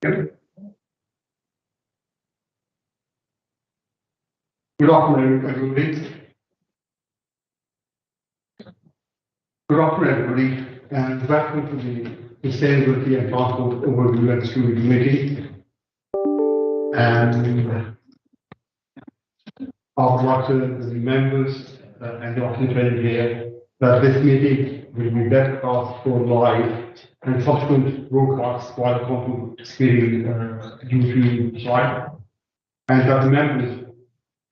Good afternoon, everybody. Good afternoon, everybody, and welcome to the Sustainability and Transport Overview and Steering Committee. And I would like to the members and the officers here that this meeting will be webcast for live and subsequent broadcasts by the conference meeting YouTube site, and that the members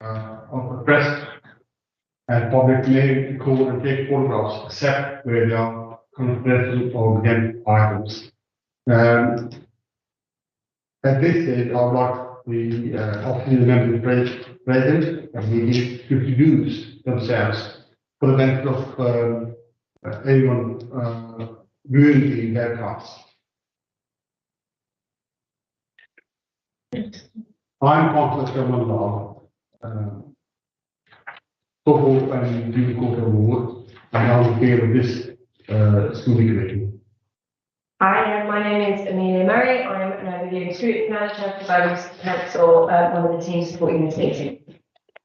of the press and public may record and take photographs except where they are confidential or exempt items. At this stage, I would like the officers and members present and meeting to introduce themselves for the benefit of anyone viewing the webcast. I'm Councillor Sharman Football and Junior Court Award, and I'm here with this steering committee. Hi, my name is Amelia Murray. I'm an overview and street manager for Bows Council, one of the teams supporting this meeting.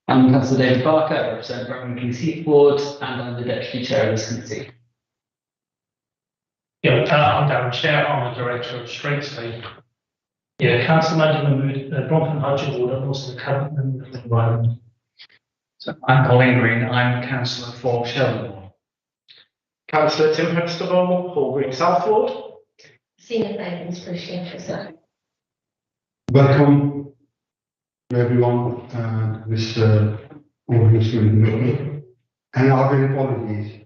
I'm Councillor David Barker, I represent Brecon King's Heath Ward, and I'm the Deputy Chair of this committee. Yeah, I'm Darren Chair, I'm the Director of Streets Team. Yeah, Councillor Mahmood, Bronford Hudson Ward, I'm also the Cabinet and Environment. So I'm Colin Green, I'm Councillor for Shelburne. Councillor Tim Huxtable, Hall Green Southward. Senior Plans for Shelburne. Welcome to everyone to this overview steering committee. And are there apologies?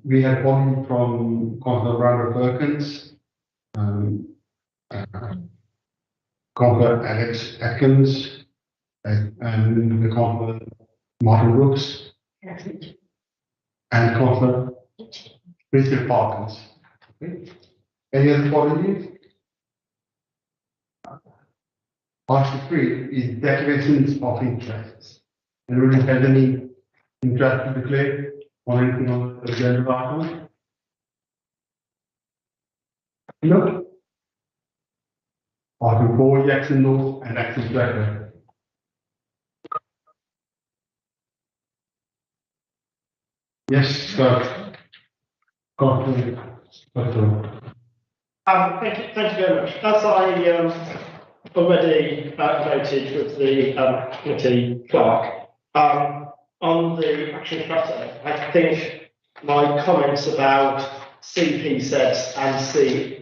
We have one from Councillor Brandon Perkins, Councillor Alex Atkins, and the Councillor Martin Brooks, and Councillor Richard Parkins. Okay. Any other apologies? Article 3 is declarations of interests. Anyone has any interest to declare on anything on the agenda item? No. Article 4 is action notes and action record. Yes, sir. Thank you very much. As I already noted with the committee clerk, on the action chapter, I think my comments about CPZs and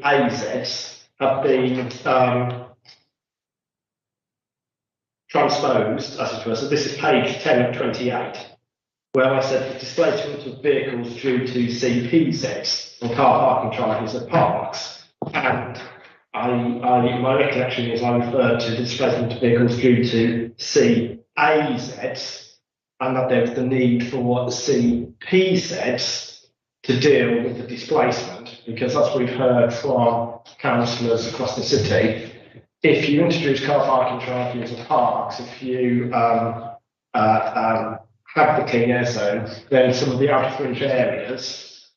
CAZs have been transposed, as it were. So this is page 10 of 28, where I said the displacement of vehicles due to CPZs and car parking charges at parks. And my recollection is I referred to displacement of vehicles due to CAZs, and that there was the need for CPZs to deal with the displacement, because as we've heard from councillors across the city, if you introduce car parking charges at parks, if you have the clean air zone, then some of the outer fringe areas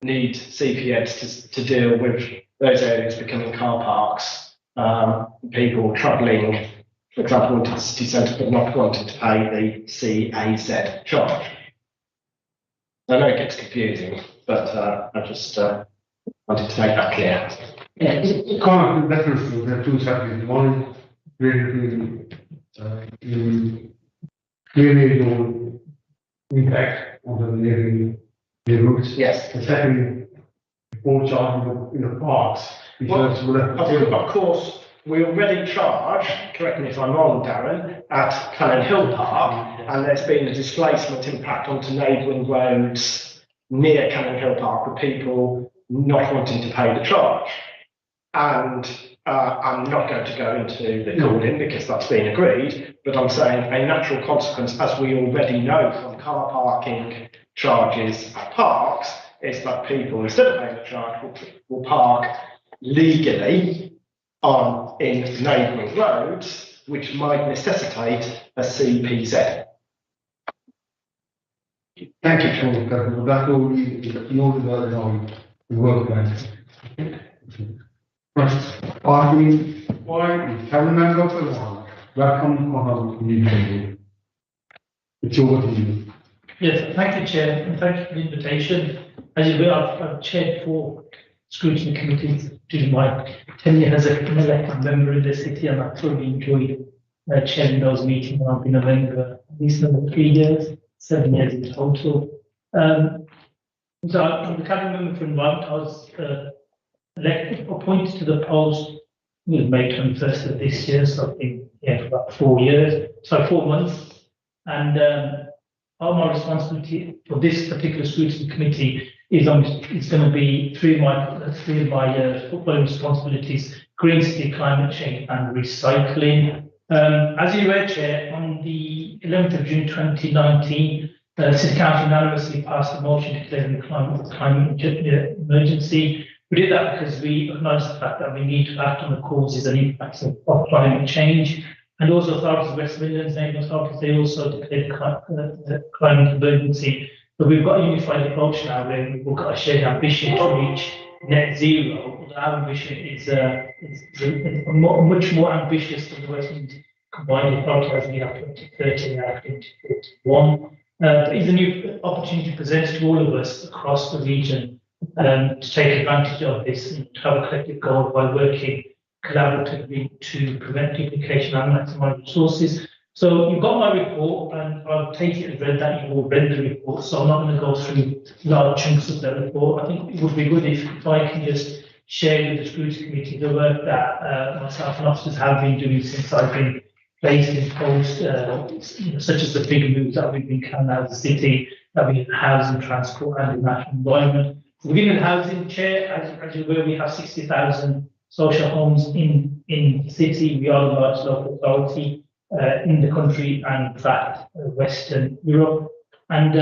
need CPZs to deal with those areas becoming car parks. People travelling, for example, into the city centre but not wanting to pay the CAZ charge. I know it gets confusing, but I just wanted to make that clear. Comment on that, there are two subjects. One is related to clearly no impact on the neighborhoods. Yes. The second, all charging in the parks. Of course, we already charge, correct me if I'm wrong, Darren, at Cannon Hill Park, and there's been a displacement impact onto neighbouring roads near Cannon Hill Park with people not wanting to pay the charge. And I'm not going to go into the cooling because that's been agreed, but I'm saying a natural consequence, as we already know from car parking charges at parks, is that people, instead of paying the charge, will park legally in neighbouring roads, which might necessitate a CPZ. Thank you, Sean. That will be noted on the work plan. Right, parking point, seven members of the board. Welcome to our meeting. It's over to you. Yes, thank you, Chair, and thank you for the invitation. As you know, I've chaired 4 scrutiny committees during my tenure as an elected member in the city, and I thoroughly enjoyed chairing those meetings. I've been a member at least another 3 years, 7 years in total. So I'm the cabinet member for environment. I was appointed to the post with May 21st of this year, so I've been here for about 4 years, so 4 months. And all my responsibility for this particular scrutiny committee is it's going to be three of my portfolio responsibilities: green city, climate change, and recycling. As you were, Chair, on the 11th of June 2019, City Council unanimously passed a motion declaring the climate emergency. We did that because we acknowledge the fact that we need to act on the causes and impacts of climate change. And also authorities of West Midlands, neighbouring authorities, they also declared the climate emergency. But we've got a unified approach now where we've got a shared ambition to reach net zero. Our ambition is much more ambitious than the West Midlands combined approach as we have 2030 and 2041. It's a new opportunity presented to all of us across the region to take advantage of this and to have a collective goal by working collaboratively to prevent duplication and maximise resources. So you've got my report, and I'll take it as read that you've all read the report, so I'm not going to go through large chunks of the report. I think it would be good if I can just share with the scrutiny committee the work that myself and officers have been doing since I've been placed in post, such as the big moves that we've been carrying out as a city, that we have housing, transport, and the national environment. Within the housing, Chair, as you're aware, we have 60,000 social homes in the city. We are the largest local authority in the country, and in fact, Western Europe. And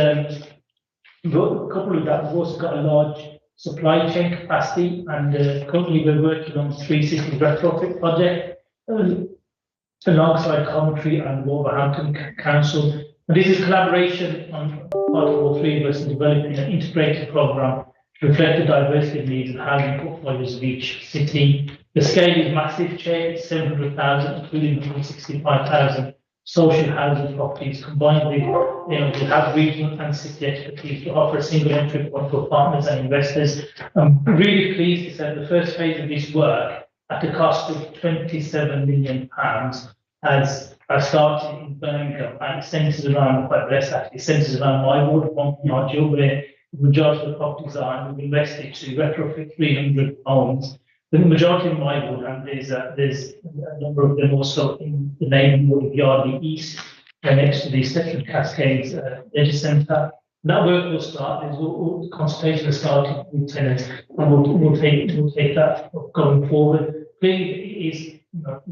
coupled with that, we've also got a large supply chain capacity, and currently we're working on 3 city retrofit projects alongside Coventry and Wolverhampton Council. And this is collaboration on part of all 3 of us in developing an integrated programme to reflect the diversity of needs and housing portfolios of each city. The scale is massive, Chair. It's 700,000, including 165,000 social housing properties, combined with, we have regional and city expertise to offer a single entry point for partners and investors. I'm really pleased to say the first phase of this work, at a cost of £27 million, has started in Birmingham, and it centres around, quite less actually, centres around my ward, Nigel, where the majority of the properties are, and we've invested to retrofit 300 homes. The majority of my ward, and there's a number of them also in the neighbouring ward of Yardley East, next to the Stepford Cascades Leisure Centre. That work will start. There's all the consultation has started with tenants, and we'll take that going forward. Clearly,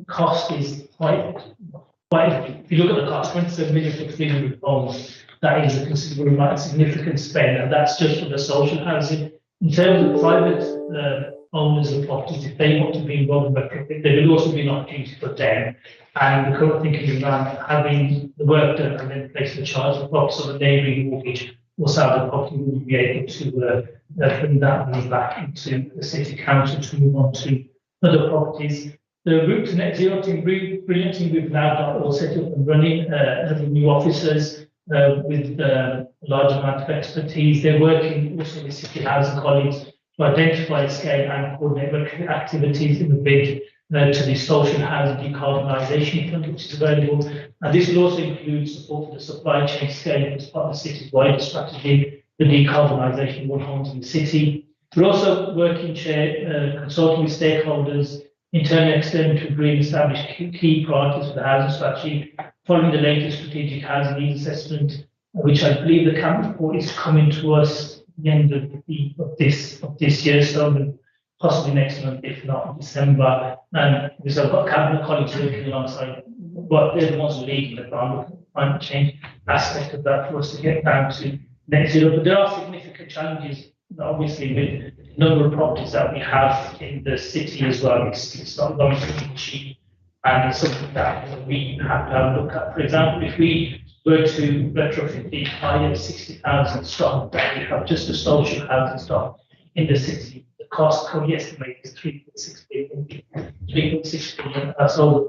cost is quite. If you look at the cost, 27 million for 300 homes, that is a considerable amount, significant spend, and that's just for the social housing. In terms of private owners of properties, if they want to be involved in retrofit, there will also be an opportunity for them. And the current thinking is around having the work done and then placing the charge of the property, so the neighbouring mortgage will sell the property, will be able to bring that money back into the city council to move on to other properties. The route to net zero team, brilliant team, we've now got all set up and running, having new officers with a large amount of expertise. They're working also with city housing colleagues to identify, scale and coordinate activities in the bid to the social housing decarbonisation fund, which is available. And this will also include support for the supply chain scaling as part of the city's wider strategy, the decarbonisation of all homes in the city. We're also working, Chair, consulting with stakeholders, internally and externally, to agree and establish key priorities for the housing strategy, following the latest strategic housing needs assessment, which I believe the cabinet report is coming to us at the end of this year, so possibly next month, if not in December. And because I've got cabinet colleagues working alongside, but they're the ones leading the climate change aspect of that for us to get down to net zero. But there are significant challenges, obviously, with the number of properties that we have in the city as well. It's not going to be cheap, and it's something that we have to have a look at. For example, if we were to retrofit the entire 60,000 stock that we have, just the social housing stock in the city, the cost currently estimated is 3.6 billion, 3.6 billion, that's over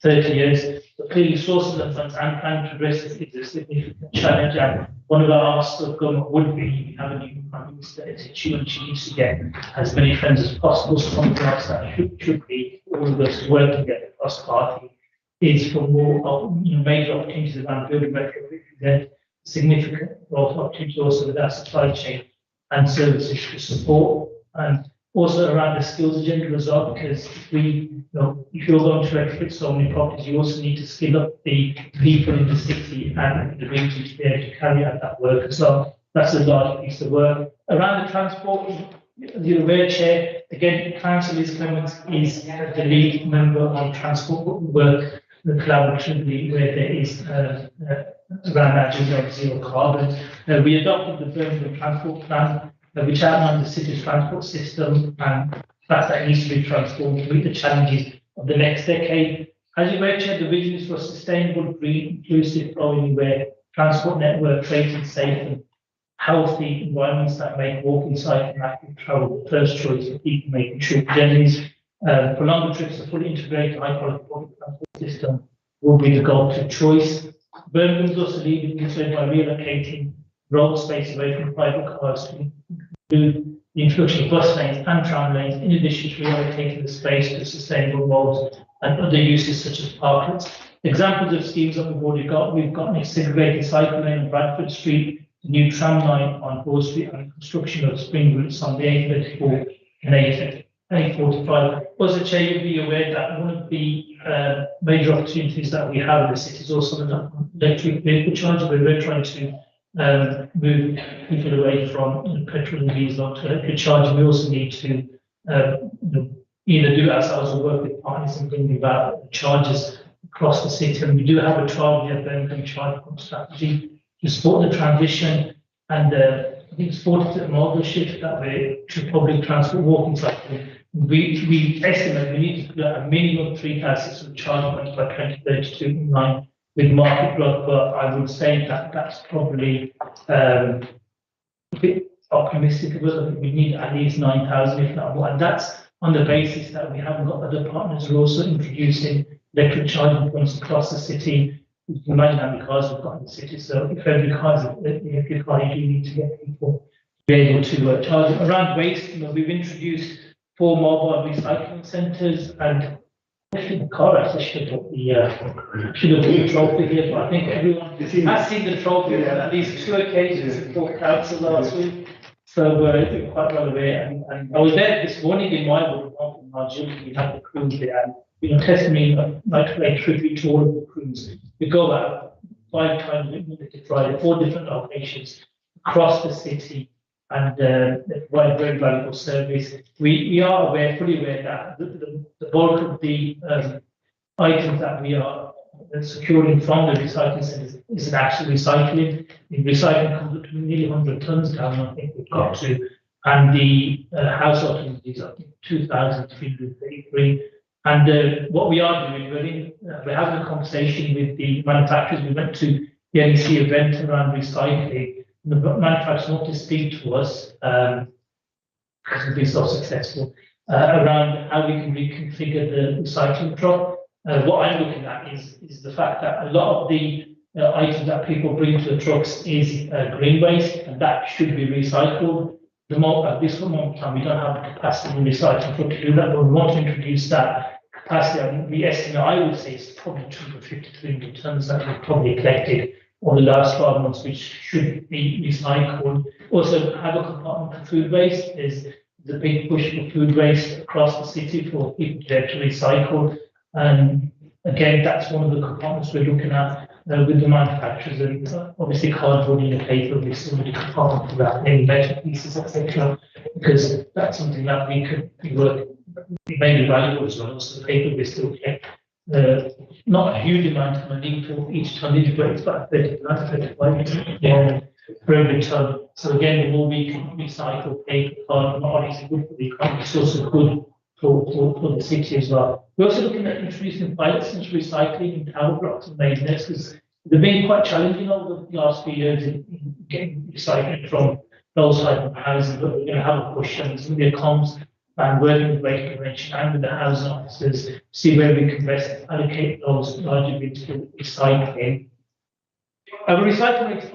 30 years. But clearly sources of funds and planning to address this is a significant challenge, and one of our asks of government would be have a new prime minister in situ, and she needs to get as many funds as possible. So something else that should be all of us working together across party is for more major opportunities around building retrofit, then significant growth opportunities also with our supply chain and services to support, and also around the skills agenda as well, because if if you're going to retrofit so many properties, you also need to skill up the people in the city and the region to be able to carry out that work as well. That's a large piece of work. Around the transport, the aware chair, again, Councillor Liz Clements is the lead member on transport, but we work collaboratively where there is around that agenda of zero carbon. We adopted the Birmingham Transport Plan, which outlined the city's transport system and the fact that it needs to be transformed to meet the challenges of the next decade. As you mentioned, the vision is for a sustainable, green, inclusive, flowing where transport network creating safe and healthy environments that make walking, cycling, active travel the first choice for people making short journeys. For longer trips, a fully integrated, high-quality public transport system will be the goal of choice. Birmingham is also leading this way by relocating road space away from private cars to include the introduction of bus lanes and tram lanes, in addition to reallocating the space to sustainable roads and other uses such as parklets. Examples of schemes that we've got an segregated cycle lane on Bradford Street, the new tram line on Broad Street, and construction of spring routes on the A34 and A45. Also, Chair, you'll be aware that one of the major opportunities that we have in the city is also the electric vehicle charging, where we're trying to move people away from petrol and diesel to electric charging. We also need to either do it ourselves or work with partners and bring about charges across the city. And we do have a 12-year Birmingham charge pump strategy to support the transition, and I think it's 40% model shift that way to public transport walking cycling. We estimate we need to put a minimum of 3,600 charge points by 2032 in line with market growth, but I would say that that's probably a bit optimistic of us. I think we need at least 9,000, if not more, and that's on the basis that we haven't got other partners who are also introducing electric charging points across the city. You can imagine how many cars we've got in the city, so if every car is an electric car, you do need to get people to be able to charge. Around waste, we've introduced 4 mobile recycling centres, and actually the car actually should have put the trophy here, but I think everyone has seen the trophy on at least 2 occasions in Port Council last week, so we're quite well aware. And I was there this morning in my ward, in our gym, we have the crews there, and testimony like to pay tribute to all of the crews. We go out 5 times a week to Friday, 4 different locations across the city, and they provide very valuable service. We are fully aware that the bulk of the items that we are securing from the recycling centres isn't actually recycling. The recycling comes up to nearly 100 tonnes down, I think we've got to, and the household tonnages are 2,333. And what we are doing, we're having a conversation with the manufacturers. We went to the NEC event around recycling. The manufacturers want to speak to us because we've been so successful around how we can reconfigure the recycling truck. What I'm looking at is the fact that a lot of the items that people bring to the trucks is green waste, and that should be recycled. At this moment in time, we don't have the capacity in recycling truck to do that, but we want to introduce that capacity. I mean, the estimate I would say is probably 250 to 300 tonnes that we've probably collected over the last 12 months, which should be recycled. Also, have a compartment for food waste. There's the big push for food waste across the city for people to actually recycle. And again, that's one of the compartments we're looking at with the manufacturers, and obviously cardboard and paper will still be a component for that, any metal pieces, etc. Because that's something that we could work mainly valuable as well. So the paper we still get not a huge amount of money for each tonnage, but it's about 35 for every ton. So again, the more we can recycle paper, cardboard, not only is it good for the economy, it's also good for the city as well. We're also looking at introducing pilots into recycling in tower blocks and main nets, because they've been quite challenging over the last few years in getting recycling from those type of houses, but we're going to have a push, and some of the comms and working with waste prevention and with the housing officers, see where we can best allocate those larger bits for recycling. Our recycling rates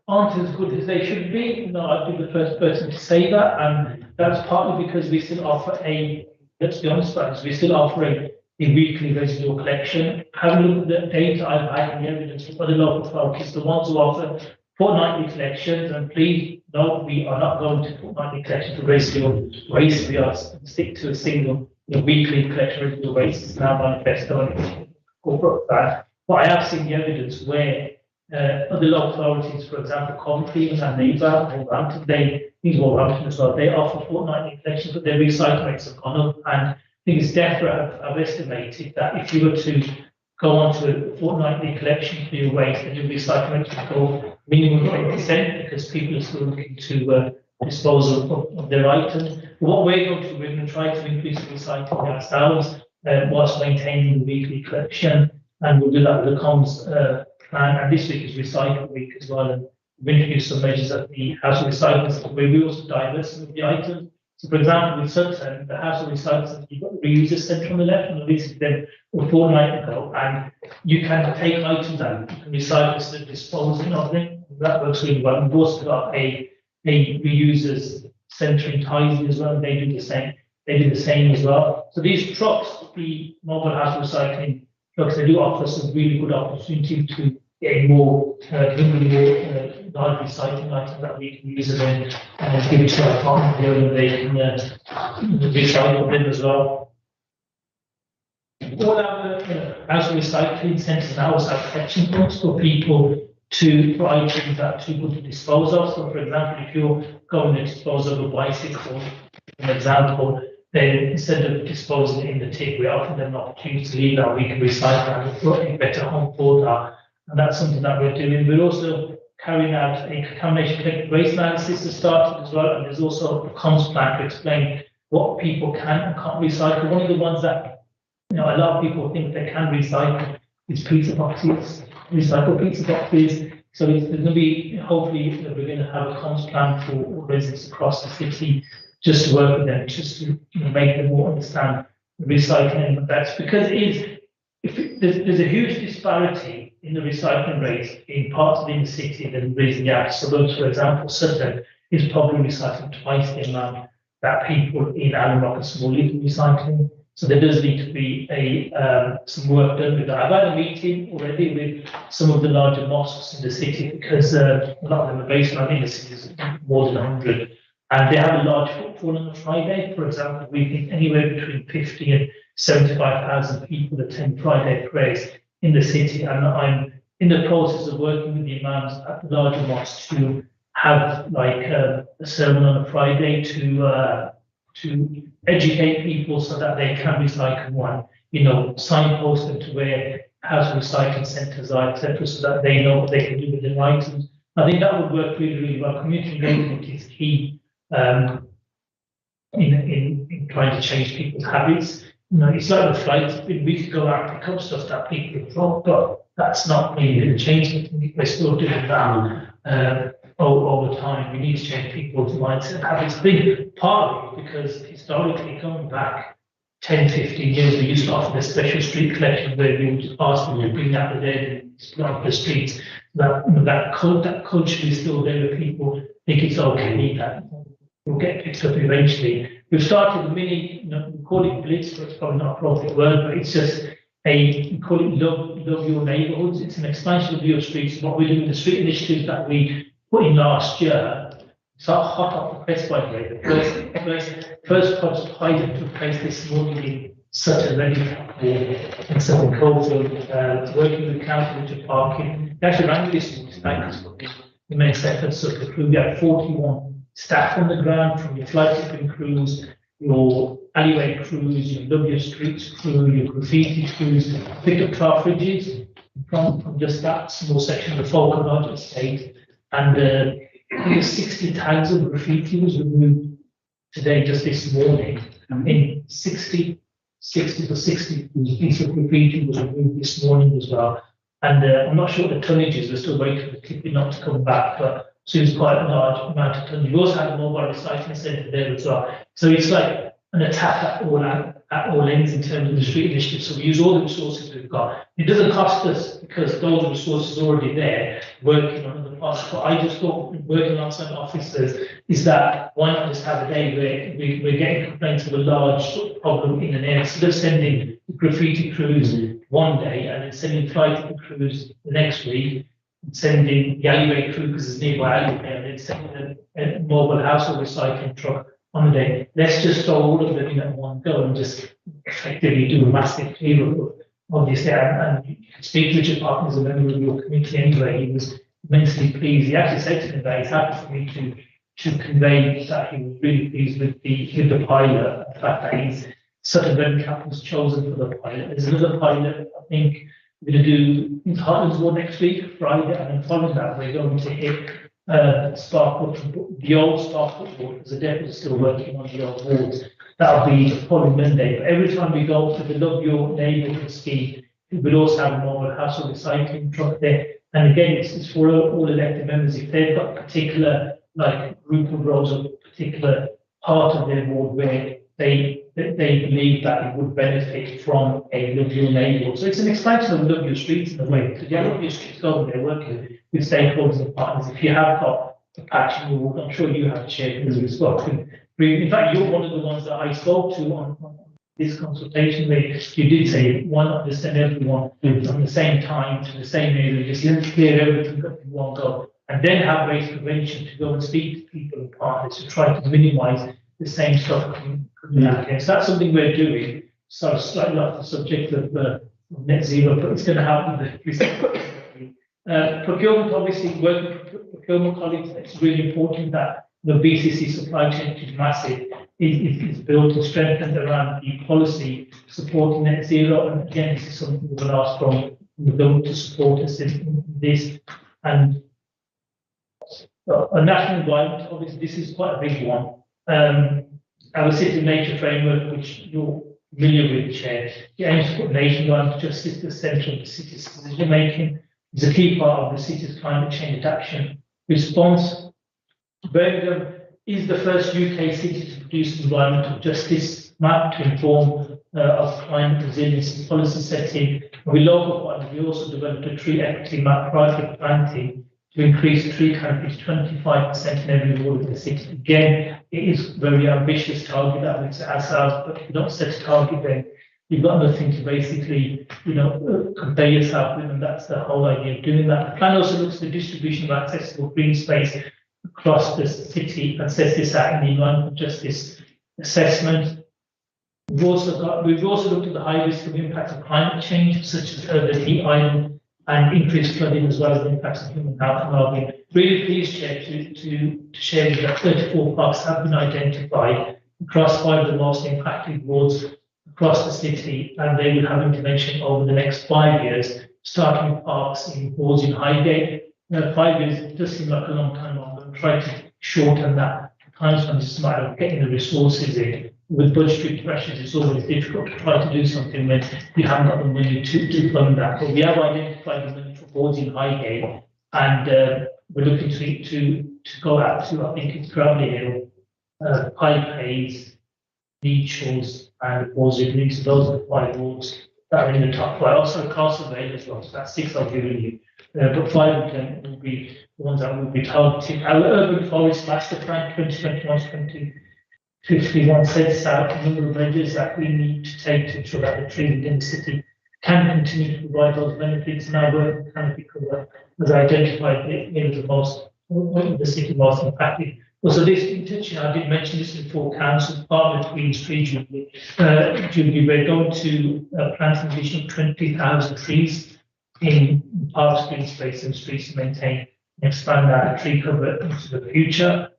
aren't as good as they should be. You know, I'd be the first person to say that, and that's partly because we still offer let's be honest about this, we still offer a weekly residual collection. Having looked at the data I've had and the evidence from other local authorities, the ones who offer fortnightly collections, and please note, we are not going to fortnightly collection for residual waste. We are stick to a single weekly collection of residual waste. It's now manifesto and corporate plan. But I have seen the evidence where other local authorities, for example, Coventry and Neighbour, Wolverhampton as well, they offer fortnightly collection, but their recycling rates have gone up. And I think it's DEFRA have estimated that if you were to go on to a fortnightly collection for your waste, then your recycling rate would go minimum 20% because people are still looking to dispose of their items. But what we're going to try to increase the recycling ourselves whilst maintaining the weekly collection, and we'll do that with the comms plan. And this week is Recycle Week as well, and we've introduced some measures at the House of Recycling where we also diversify the items. So, for example, with Sutton, the House of Recycling, you've got the reuser centre on the left, and we visited them a fortnight ago, and you can take items out, you can recycle instead of disposing of them. That works really well. We've also got a reusers centre in Tyneside as well, and they do the same. They do the same as well. So these trucks, the mobile house recycling trucks, they do offer some really good opportunity to get more, large recycling items that we can use and then give it to our partner here, and they can recycle them as well. All our house recycling centres now also have collection points for people for items that are too good to dispose of. So, for example, if you're going to dispose of a bicycle, for example, then instead of disposing it in the tip, we offer them an opportunity to leave that. We can recycle and put a better home for that. And that's something that we're doing. We're also carrying out a contamination collected waste analysis that started as well. And there's also a comms plan to explain what people can and can't recycle. One of the ones that a lot of people think they can recycle is pizza boxes, recycle pizza boxes. So there's going to be, hopefully, we're going to have a comms plan for all residents across the city, just to work with them, just to make them more understand the recycling. But that's because there's a huge disparity in the recycling rates in parts of the inner city than there is in the outer suburbs. For example, Sutton is probably recycling twice the amount that people in Allen Rock and Small Leaf are recycling. So there does need to be some work done with that. I've had a meeting already with some of the larger mosques in the city because a lot of them are based around the city, is more than 100. And they have a large footfall on a Friday. For example, we think anywhere between 50 and 75,000 people attend Friday prayers in the city. And I'm in the process of working with the imams at the larger mosques to have a sermon on a Friday to educate people so that they can recycle one, signpost them to where house recycling centres are, etc., so that they know what they can do with their items. I think that would work really, really well. Community engagement is key in trying to change people's habits. It's like the flights. We could go out and pick up stuff that people have dropped, but that's not really going to change anything. We're still doing that over time. We need to change people's mindset habits. I think part of it because historically, going back 10, 15 years, we used to offer the special street collection where we would ask them to bring out the dead and split up the streets. That culture is still there where people think it's okay, that will get picked up eventually. We've started a mini, we call it blitz, but it's probably not an appropriate word, but it's just we call it love your neighbourhoods. It's an expansion of your streets. What we're doing, the street initiatives that we put in last year, it's hot off the press, by the way. The first project took place this morning in Sutton, ready in Sutton Coldfield, working with the council to parking. They actually ran this morning, thanks for the main sector. So we had 41 staff on the ground, from your flight tipping crews, your alleyway crews, your Love Your Streets crew, your graffiti crews, picked up car fridges from just that small section of the Falcon estate. And 60 tags of graffiti was removed today, just this morning. In 60 pieces of graffiti was removed this morning as well. And I'm not sure what the tonnage is. We're still waiting for the tipping not to come back, but seems quite a large amount of tonnage. We also have a mobile recycling centre there as well. So it's like an attack at all ends in terms of the street initiative. So we use all the resources we've got. It doesn't cost us because those resources are already there working on other parts. But I just thought working alongside officers is that why not just have a day where we're getting complaints of a large sort of problem in an area, instead of sending graffiti crews one day and then sending flight crews the next week, sending the alleyway crew because it's nearby alleyway, and then sending a mobile household recycling truck on the day. Let's just throw all of them in at one go and just effectively do a massive clear-up of this there. And you can speak to Richard Parkin as a member of your committee anyway. He was immensely pleased. He actually said to me that he's happy for me to convey that he was really pleased with the pilot, the fact that he's Sutton Redcap was chosen for the pilot. There's another pilot, I think we're going to do in Hartlepool next week, Friday, and then following that we're going to hit Sparkwood, the old Sparkwood board, because the depot is still working on the old boards. That'll be the following Monday. But every time we go for the Love Your Neighbourhood scheme, we'll also have a mobile household recycling truck there. And again, it's for all elected members. If they've got a particular group of roads or particular part of their ward where they believe that it would benefit from a Love Your Neighbourhood. So it's an expansion of Love Your Streets in a way. Because you have Love Your Streets going there working with stakeholders and partners. If you have got a patch in your ward, I'm sure you have shared with as well. In fact, you're one of the ones that I spoke to on this consultation where you did say, why not just send everyone on the same time to the same area, just clear everything up in one go, and then have waste prevention to go and speak to people and partners to try to minimise the same stuff coming out again. So that's something we're doing. So slightly off the subject of net zero, but it's going to help with the procurement. Obviously, working with procurement colleagues, it's really important that the BCC supply chain, which is massive, is built and strengthened around the policy supporting net zero. And again, this is something we will ask from the government to support us in this. And a national environment, obviously, this is quite a big one. Our city nature framework, which you're familiar with, Chair, it aims to put nationwide justice at the centre of the city's decision making. It's a key part of the city's climate change adaptation response. Birmingham is the first UK city to produce an environmental justice map to inform of climate resilience and policy setting. And with local partners, we also developed a tree equity map prior to planting to increase tree canopy to 25% in every ward of the city. Again, it is a very ambitious target that we set ourselves, but if you don't set a target, then you've got nothing to basically, compare yourself with, and that's the whole idea of doing that. The plan also looks at the distribution of accessible green space across the city and sets this out in the environmental justice assessment. We've also looked at the high risk of impacts of climate change, such as urban heat island and increased flooding, as well as the impacts of human health and well-being. Really pleased, Chair, to share with you that 34 parks have been identified across 5 of the most impacted wards across the city, and they will have intervention over the next 5 years, starting with parks in wards in Highgate. 5 years does seem like a long time. I'm going to try to shorten that time span. It's a matter of getting the resources in. With budgetary pressures, it's always difficult to try to do something when you haven't got the money to fund that. But we have identified the money for boards in Highgate, and we're looking to go out to, I think it's Gravelly Hill, Pike Hayes, Beaches, and Bosley Green. So those are the 5 wards that are in the top 5. Also Castlevale as well. So that's 6 I've given you. But 5 of them will be the ones that will be targeting. Our urban forest master plan 2021 sets out a number of measures that we need to take to ensure that the trees within the city can continue to provide those benefits. And our work canopy cover has identified the city most impacted. Also, this intention, I did mention this before council, part of the Queen's Tree Jubilee. We're going to plant an additional 20,000 trees in parks, green space, and streets to maintain and expand our tree cover into the future.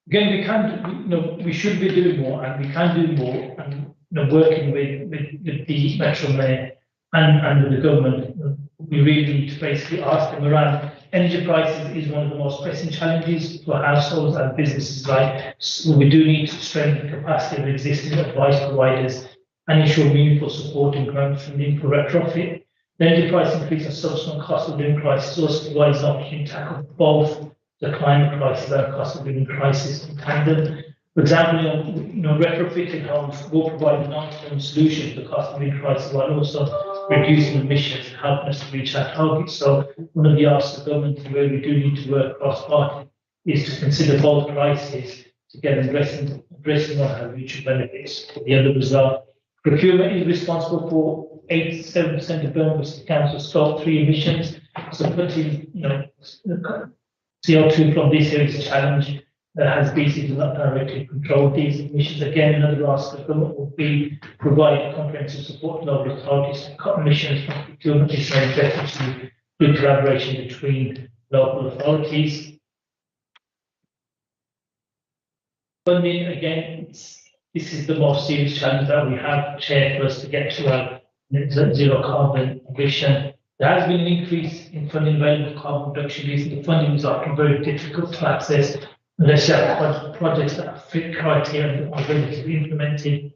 Again, we can, we should be doing more, and we can do more, and working with the Metro Mayor and with the government, we really need to basically ask them around. Energy prices is one of the most pressing challenges for households and businesses, right? So we do need to strengthen the capacity of existing advice providers and ensure meaningful support and grant funding for retrofit. The energy price increase and subsequent cost of living crisis also provides an opportunity to tackle both the climate crisis and cost of living crisis in tandem. For example, retrofitting homes will provide a long-term solution to the cost of living crisis while also reducing emissions and helping us to reach our targets. So one of the asks of the government where we do need to work cross-party is to consider both crises together, addressing on our mutual benefits. The other result, procurement is responsible for 87% of Birmingham City Council Scope 3 emissions. So putting CO2 from this area is a challenge. Has BC not directly controlled these emissions. Again, another ask of the government would be provide comprehensive support to local authorities to cut emissions from procurement. This may effectively good collaboration between local authorities. Funding, again, this is the most serious challenge that we have, Chair, for us to get to our net zero carbon ambition. There has been an increase in funding available for carbon reduction. The funding is often very difficult to access unless you have projects that fit criteria and are ready to be implemented.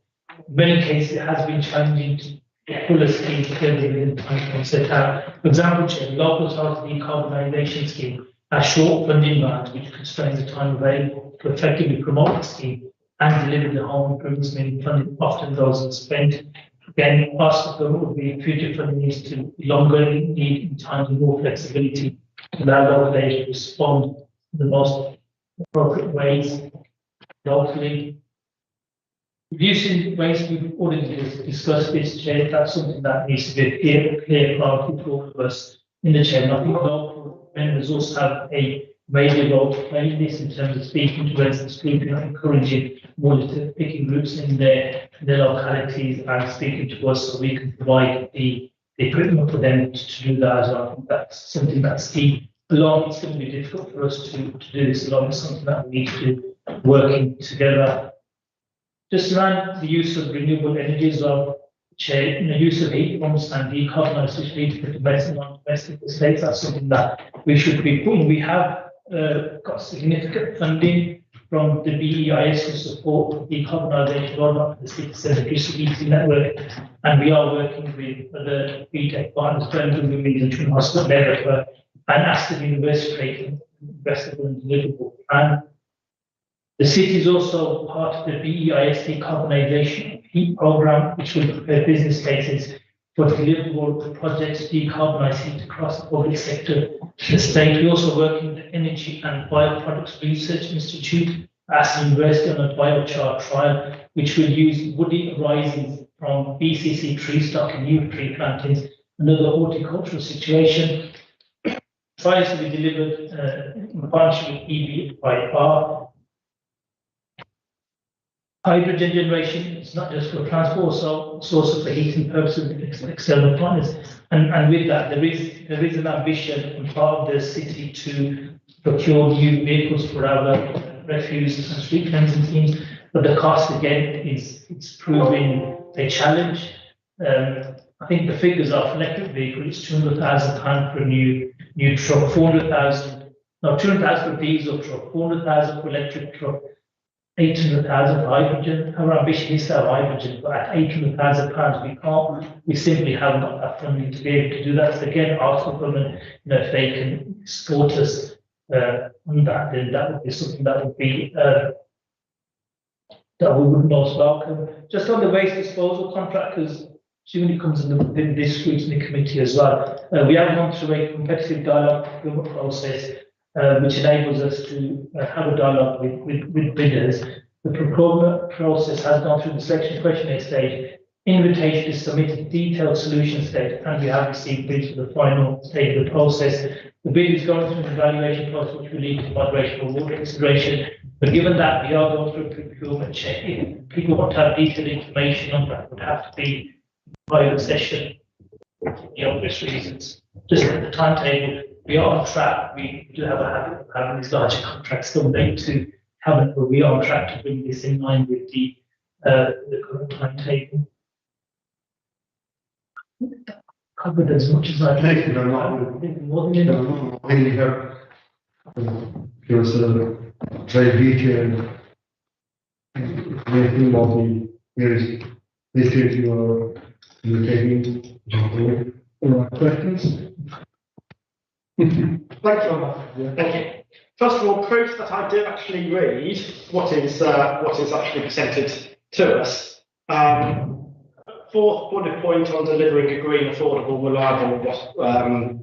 In many cases, it has been challenging to pull a scheme together within the time set out. For example, Chair, the local authority decarbonisation scheme has short funding rounds which constrains the time available to effectively promote the scheme and deliver the home improvements, meaning funding often goes unspent. Again, ask of government would be future funding needs to be longer, need in time and more flexibility to allow local areas to respond in the most appropriate ways locally. Reducing waste, we've already discussed this, Chair. That's something that needs to be a clear priority for all of us in the Chair. And I think local members also have a major role to play in this in terms of speaking to residents, encouraging more picking groups in their localities and speaking to us so we can provide the equipment for them to do that as well. I think that's something that's key. Along, it's going to be difficult for us to do this along. It's something that we need to do working together. Just around the use of renewable energy as well, Chair, the use of heat pumps and decarbonisation heat for domestic estates, that's something that we should be putting. We have got significant funding from the BEIS to support the decarbonisation roadmap for the city centre district heating network, and we are working with other BTEC partners, Birmingham and Twin Hospital network, and Aston University creating investable and deliverable plan. The city is also part of the BEIS decarbonisation heat programme, which will prepare business cases for deliverable projects to decarbonise heat across the public sector. The state, we're also working with the Energy and Bioproducts Research Institute at University on a biochar trial, which will use woody arisings from BCC tree stock and new tree plantings, another horticultural situation. Trials to be delivered in partnership with EBIR. Hydrogen generation is not just for transport, so source for heating purposes with external partners. And with that, there is an ambition on part of the city to procure new vehicles for our refuse and street cleansing teams. But the cost again is proving a challenge. I think the figures are for electric vehicles, it's £200,000 for a new truck, 200,000 for diesel truck, 400,000 for electric truck, 800,000 for hydrogen. Our ambition is to have hydrogen, but at £800,000 we simply haven't got that funding to be able to do that. So again, ask the government, if they can support us on that, then that would be something that would be that we would most welcome. Just on the waste disposal contractors, assuming it comes within this scrutiny committee as well. We have gone through a competitive dialogue procurement process, which enables us to have a dialogue with bidders. The procurement process has gone through the selection questionnaire stage. Invitation is submitted, detailed solution stage, and we have received bids for the final stage of the process. The bid is going through an evaluation process, which will lead to migration or award consideration. But given that we are going through a procurement check, if people want to have detailed information on that, would have to be private session for the obvious reasons. Just at the timetable, we are on track. We do have a habit of having these larger contracts come to haven't, but we are on track to bring this in line with the current timetable. Covered as much as I Thank you very much. I think you have give us a very detailed information about the various issues you are taking. Questions? Thank you very much. Thank you. First of all, proof that I did actually read what is actually presented to us. Fourth bullet point on delivering a green, affordable, reliable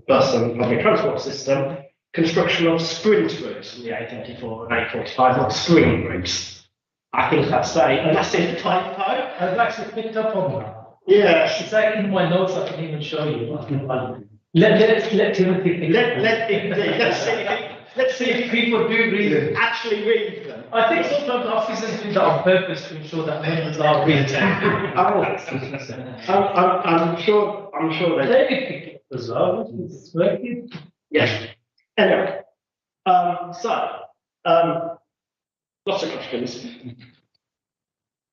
bus and public transport system. Construction of sprint routes from the A34 and A45, not spring routes. I think that's a massive typo. I've actually picked up on that. Yeah. It's like in my notes, I can even show you. Let Timothy pick Let's see if people do read actually read them. I think sometimes officers do that on purpose to ensure that members are reading. I'm sure they. David picked it as well, which is working. Yes. Anyway, lots of questions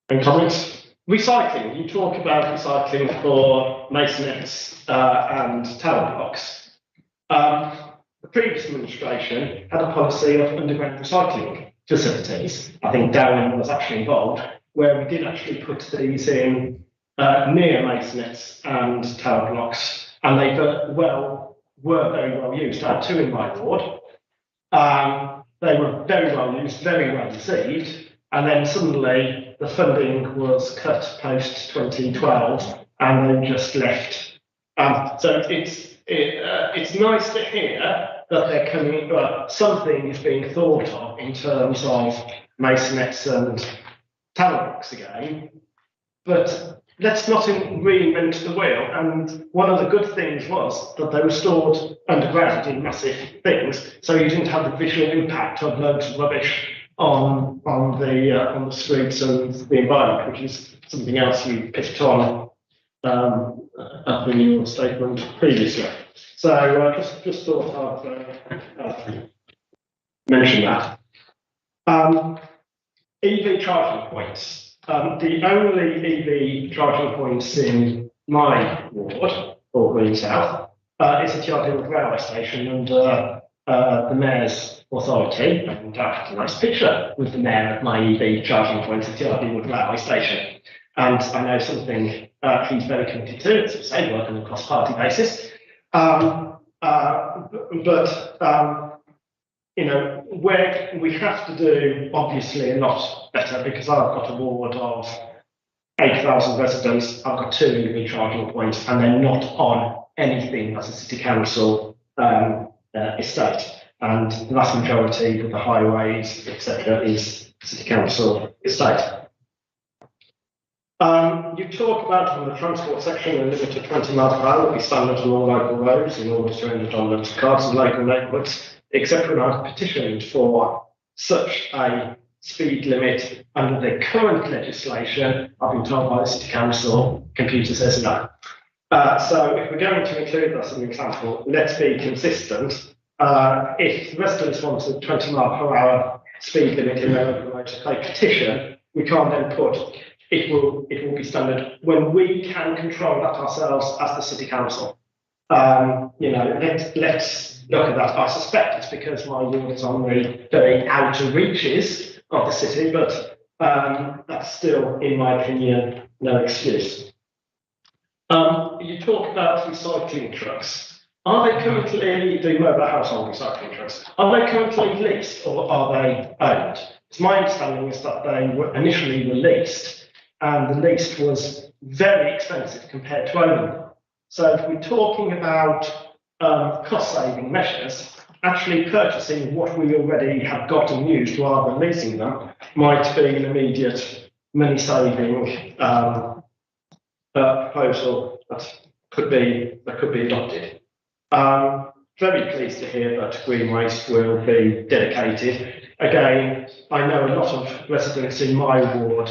and comments. Recycling. You talk about recycling for masonettes and tower blocks. The previous administration had a policy of underground recycling facilities. I think Darren was actually involved, where we did actually put these in near masonettes and tower blocks, and they were very well used. I had two in my ward. They were very well used, very well received, and then suddenly the funding was cut post 2012, and then just left. So it's nice to hear that they're coming, something is being thought of in terms of masonettes and tower blocks again, but let's not reinvent the wheel. And one of the good things was that they were stored underground in massive things, so you didn't have the visual impact of loads of rubbish on the streets and the environment, which is something else you picked on up in your statement previously. So just thought I'd mention that. EV charging points. The only EV charging points in my ward, or Green South, is at Yardley Railway Station under the Mayor's authority. And I have a nice picture with the Mayor of my EV charging points at Yardley Railway Station. And I know something he's very committed to, as I say, working on a cross-party basis. You know, where we have to do obviously a lot better, because I've got a ward of 8,000 residents, I've got 2 EV charging points, and they're not on anything as a city council estate. And the vast majority of the highways, etc., is city council estate. You talk about on the transport section a limit of 20 miles per hour will be standard on all local roads in order to end on cards and local neighbourhoods, except when I've petitioned for such a speed limit under the current legislation. I've been told by the City Council, computer says no. So if we're going to include that as an example, let's be consistent. If residents want a 20 mile per hour speed limit in their local road to play petition, we can't then put it will be standard when we can control that ourselves as the City Council. You know, let's look at that. I suspect it's because my ward is on the very outer reaches of the city, but that's still, in my opinion, no excuse. You talk about recycling trucks. Are they currently, the mobile household recycling trucks, are they currently leased or are they owned? It's my understanding is that they were initially released, and the lease was very expensive compared to owning them. So if we're talking about cost-saving measures, actually purchasing what we already have got and used rather than leasing them might be an immediate money-saving proposal that could be adopted. Very pleased to hear that green waste will be dedicated. Again, I know a lot of residents in my ward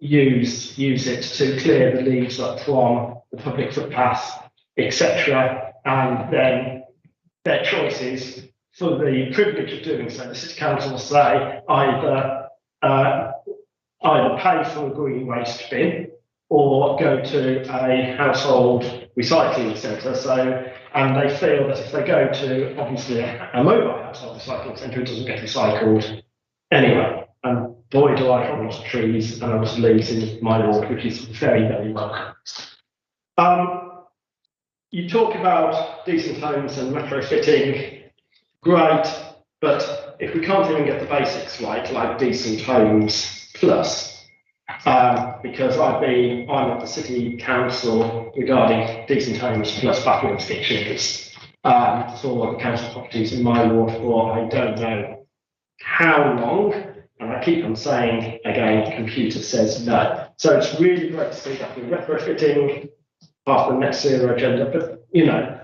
use it to clear the leaves up from the public footpaths, etc. And then their choices for the privilege of doing so. The City Council say either pay for a green waste bin or go to a household recycling centre. So, and they feel that if they go to obviously a mobile household recycling centre, it doesn't get recycled anyway. And boy, do I have lots of trees and lots of leaves in my ward, which is very, very welcome. You talk about decent homes and retrofitting. great, but if we can't even get the basics right, like decent homes plus, because I'm at the city council regarding decent homes plus bathrooms, kitchens, for the council properties in my ward for I don't know how long, and I keep on saying again, computer says no. So it's really great to see that we're retrofitting part of the net zero agenda, but you know,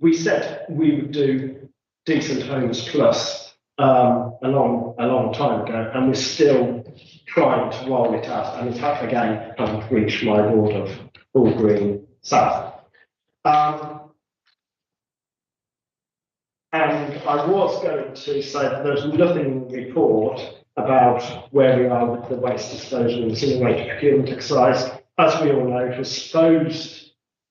we said we would do decent homes plus a long time ago, and we're still trying to roll it out. And in fact, again, haven't reached my ward of All Green South. And I was going to say that there's nothing in the report about where we are with the waste disposal and incinerator procurement exercise. As we all know, it was supposed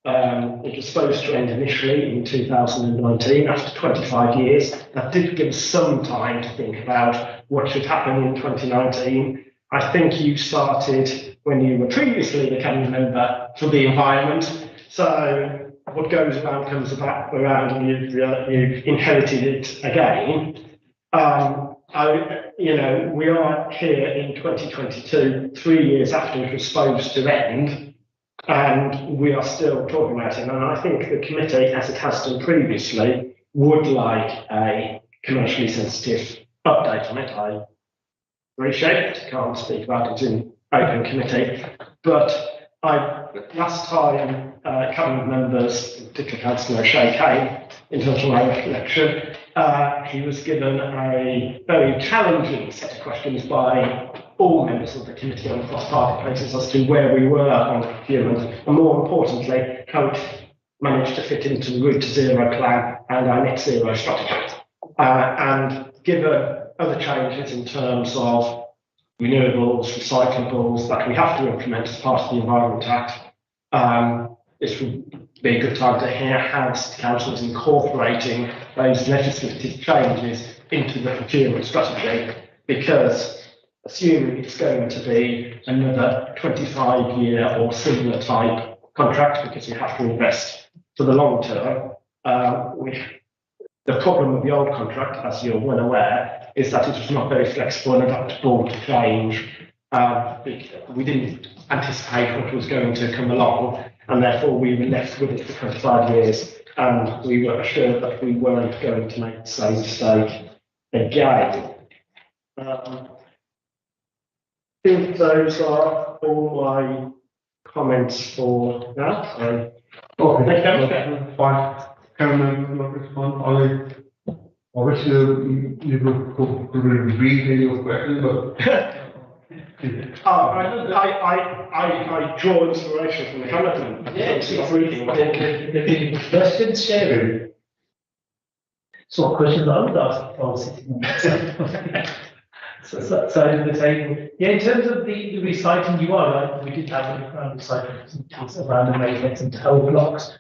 to end initially in 2019 after 25 years. That did give us some time to think about what should happen in 2019. I think you started when you were previously the cabinet member for the environment. So what goes around comes around, and you inherited it again. We are here in 2022, 3 years after it was supposed to end, and we are still talking about it. And I think the committee, as it has done previously, would like a commercially sensitive update on it. I appreciate it, can't speak about it in open committee, but last time cabinet members, particularly Councillor O'Shea, came, in terms of my recollection, he was given a very challenging set of questions by all members of the committee on cross-party basis as to where we were on procurement, and more importantly, how it managed to fit into the Route to Zero plan and our net zero strategy. And given other changes in terms of renewables, recyclables that we have to implement as part of the Environment Act, this would be a good time to hear how the City Council is incorporating those legislative changes into the procurement strategy, because assuming it's going to be another 25-year or similar type contract, because you have to invest for the long term, the problem with the old contract, as you're well aware, is that it was not very flexible and adaptable to change. We didn't anticipate what was going to come along, and therefore we were left with it for 25 years, and we were assured that we weren't going to make the same mistake again. I think those are all my comments for now. So, Okay, fine. Can I respond? I wish you could read any of your questions, but I draw inspiration from the cabinet. Questions, Sharon? So what questions I would ask for sitting on the side of the table. Yeah, in terms of the recycling, you are right. We did have around recycling around the main and tow blocks.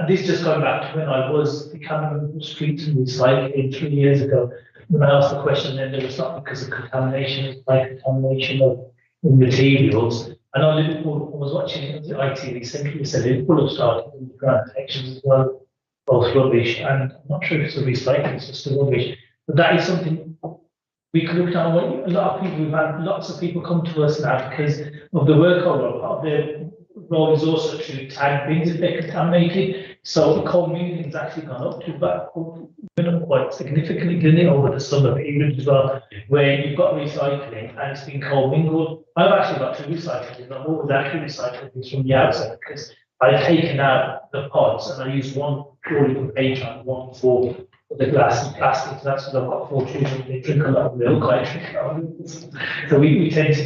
This just going back to when I was the cabinet of streets and recycling 3 years ago. When I asked the question, then there was not because of contamination, it's like contamination of materials. I know Liverpool, I was watching the IT recently, said Liverpool have started with ground detections as well, both rubbish, and I'm not sure if it's a recycling, it's just the rubbish. But that is something we could look at. A lot of people, we've had lots of people come to us now because of the work part of their role is also to tag things if they're contaminated. So the coal mingling has actually gone up quite significantly, didn't it, over the summer period as well, where you've got recycling and it's been coal mingled. I've actually got to recycling, and what was actually recycling is from the outside, because I've taken out the pods and I use one purely for paper and one for the glass and plastic. That's what I've got 4 children, they drink a lot of milk, I drink a lot of milk. So we tend to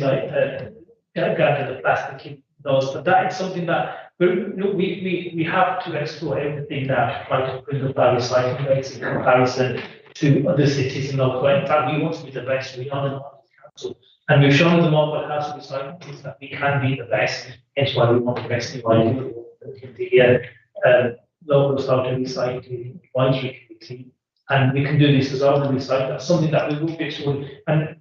gather the plastic in those, but that is something that we have to explore everything now to try to bring up our recycling rates in comparison to other cities in local. In fact, we want to be the best. We are the North Council, and we've shown the Marble House of Recycling is that we can be the best. Hence why we want the best in the local start recycling advisory committee, and we can do this as well. Recycling, that's something that we will be exploring. And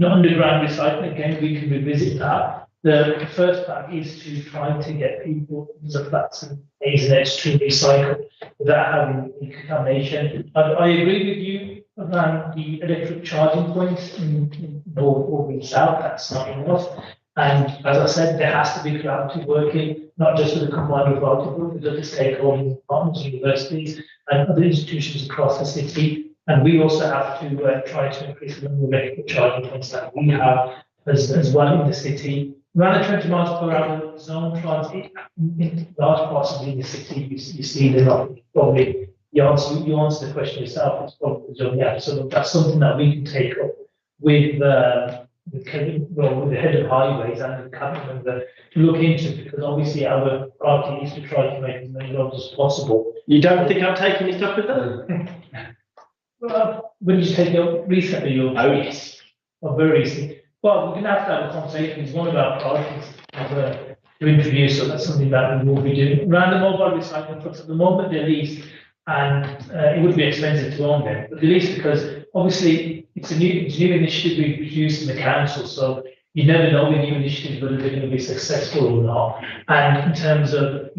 underground recycling, again, we can revisit that. The first part is to try to get people into the flats and A's to recycle without having the contamination. I agree with you around the electric charging points in North or in South, that's not enough. And as I said, there has to be collaborative working, not just with the combined authority, but with other stakeholders, partners, universities, and other institutions across the city. And we also have to try to increase the number of electric charging points that we have as well in the city. Around the 20 miles per hour zone transit in large parts of the city, you see they're not probably, you answer the question yourself, it's probably zone, yeah. So that's something that we can take up with Kevin, well, with the head of highways and the cabinet member to look into, because obviously our priority is to try to make as many roads as possible. You don't think I'm taking it up with them? Well, when you take it recently, Oh, yes. or very recently. Well, we're going to have a conversation. It's one of our priorities to introduce, so that's something that we will be doing. Around the mobile recycling trucks, at the moment they're leased, and it would be expensive to own them, but they're leased because obviously it's a new initiative we produced in the council, so you never know with new initiatives whether they're going to be successful or not. And in terms of,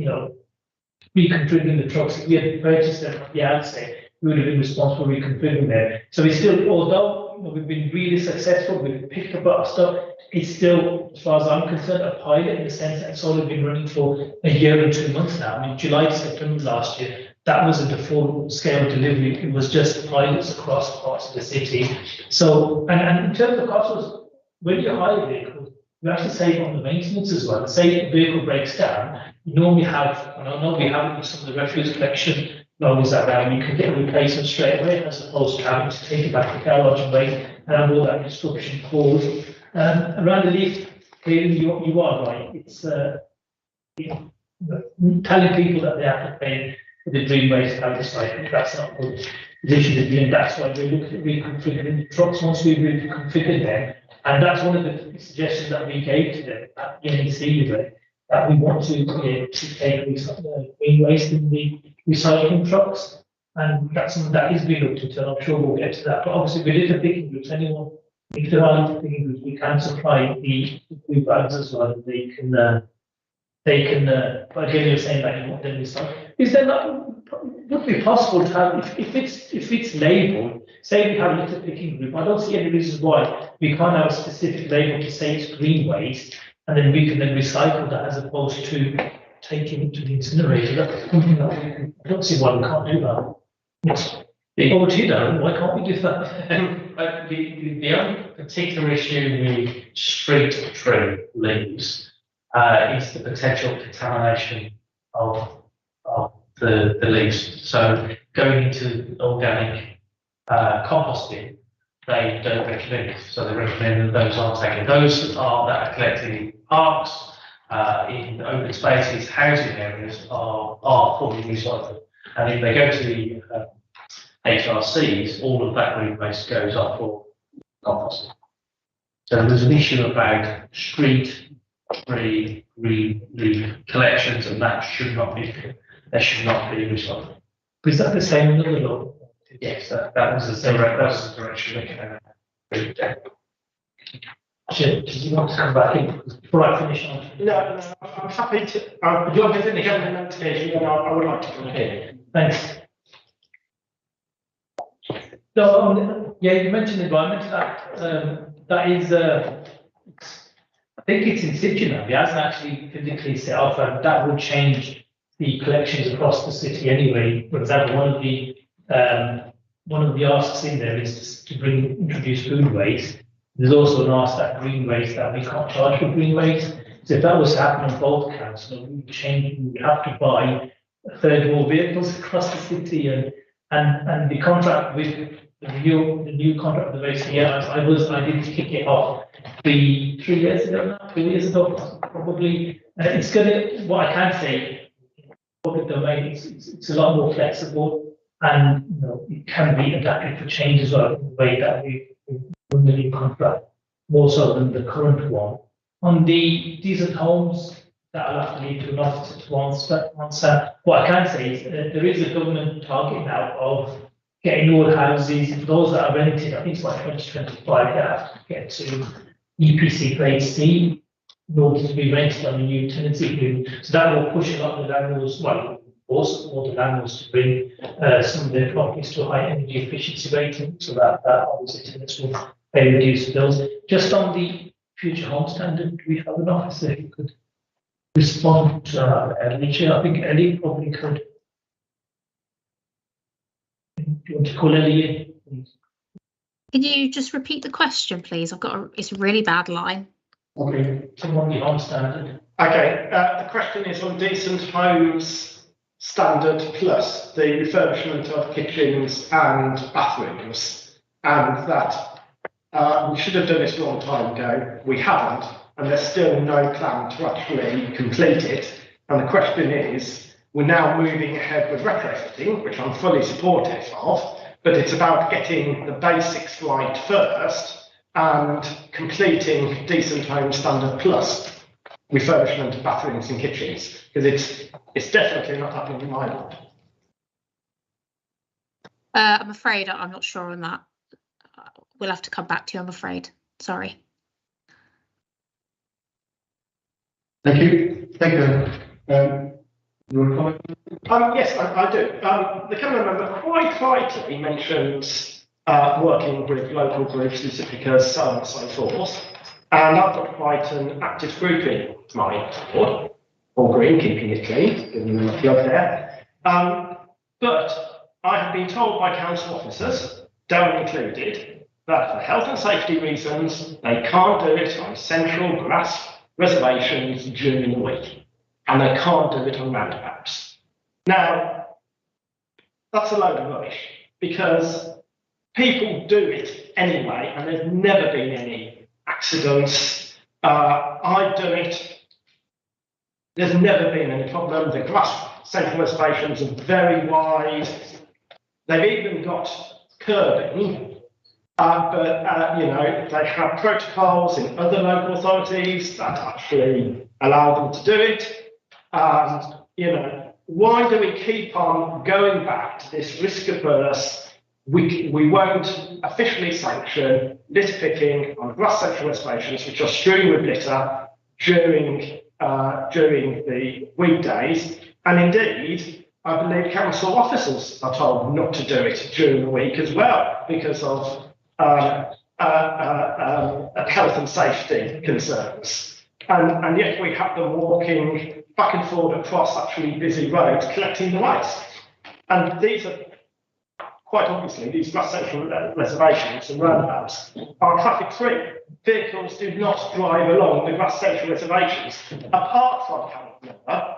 reconfiguring the trucks, if we had purchased them at the outset, we would have been responsible for reconfiguring them. So it's still, although we've been really successful, we've picked up a lot of stuff, it's still, as far as I'm concerned, a pilot in the sense that it's only been running for a year and 2 months now. I mean, July to September last year, that wasn't a full scale delivery, it was just pilots across parts of the city. So, and in terms of costs, when you hire vehicles, you actually save on the maintenance as well. Say a vehicle breaks down, you normally have, and I know we have it with some of the refuse collection loads around, you can get a replacement straight away as opposed to having to take it back to garage and wait and have all that disruption caused. Around the leaf, clearly you are right. It's telling people that they have to pay for the green waste out of site. That's not a good position to be in. That's why we're looking at reconfiguring the trucks once we've reconfigured them. And that's one of the suggestions that we gave to them at the NEC event, that we want to take green waste in the recycling trucks, and that's something that is being looked into, and I'm sure we'll get to that. But obviously, we did the picking groups. Anyone, if there are any picking groups, we can supply the blue bags as well. They can. But again, you're saying that you want them recycled. Is there not? Would it be possible to have, if it's labelled? Say we have a little picking group. I don't see any reasons why we can't have a specific label to say it's green waste, and then we can then recycle that as opposed to taking it to the incinerator. That's something that I don't see why we can't do that. Yes. Over to you, Darren. Why can't we do that? The only particular issue with street tree leaves is the potential contamination of the leaves. So going into organic composting, they don't recommend it. So they recommend that those aren't taken. Those that are collected in parks, in open spaces, housing areas are fully recycled. And if they go to the HRCs, all of that green waste goes up for composting. So there's an issue about street tree leaf collections, and that should not be recycled. Is that the same in other law? Yes, that was the direction. Did you want to come back in before I finish on? No, I'm happy to. You're within the government station, and I would like to come here. Thanks. So, you mentioned the Environment Act. That is, I think it's in situ now. It hasn't actually physically set off, and that will change the collections across the city anyway. For example, one of the asks in there is to introduce food waste. There's also an ask that green waste, that we can't charge for green waste. So if that was to happen on both counts, we would have to buy a third more vehicles across the city, and the contract with the new contract with the waste. Yeah, I did kick it off 3 years ago now, 2 years ago, probably. It's gonna, what I can say, public domain, it's a lot more flexible, and it can be adapted for change as well in the way that we run the new contract, more so than the current one. On the decent homes that I'll have to leave to an officer to answer, what I can say is there is a government target now of getting all houses, those that are rented, I think it's by 2025, they have to get to EPC grade C. in order to be rented on a new tenancy agreement. So that will push a lot of the landlords, well, also all the landlords to bring some of their properties to a high energy efficiency rating, so that obviously tenants will pay reduced bills. Just on the future home standard, do we have an officer who could respond to that? I think Ellie probably could. Do you want to call Ellie in? Could you just repeat the question, please? It's a really bad line. Okay, someone the home standard. Okay, the question is on Decent Homes Standard Plus, the refurbishment of kitchens and bathrooms, and that we should have done this a long time ago. We haven't, and there's still no plan to actually complete it. And the question is, we're now moving ahead with retrofitting, which I'm fully supportive of, but it's about getting the basics right first and completing Decent Home Standard Plus refurbishment of bathrooms and kitchens, because it's definitely not happening in my ward. I'm afraid I'm not sure on that. We'll have to come back to you, I'm afraid. Sorry. Thank you. Thank you. You want to comment? Yes, I do. The Cabinet member quite rightly mentions working with local groups, certificates, so on and so forth. And I've got quite an active group in my ward, all green, keeping it clean, giving them a plug there. But I have been told by council officers, Darren included, that for health and safety reasons, they can't do it on central grass reservations during the week. And they can't do it on roundabouts. Now, that's a load of rubbish, because people do it anyway, and there's never been any accidents. I've done it. There's never been any problem. The grass central reservations are very wide. They've even got curbing, but you know, they have protocols in other local authorities that actually allow them to do it. And you know, why do we keep on going back to this risk-averse? We won't officially sanction litter picking on grass central reservations, which are strewn with litter during the weekdays. And indeed, I believe council officers are told not to do it during the week as well, because of health and safety concerns. And yet we have them walking back and forward across actually busy roads collecting the waste. And these are, quite obviously, these grass central reservations and roundabouts are traffic free. Vehicles do not drive along the grass central reservations. Apart from, however,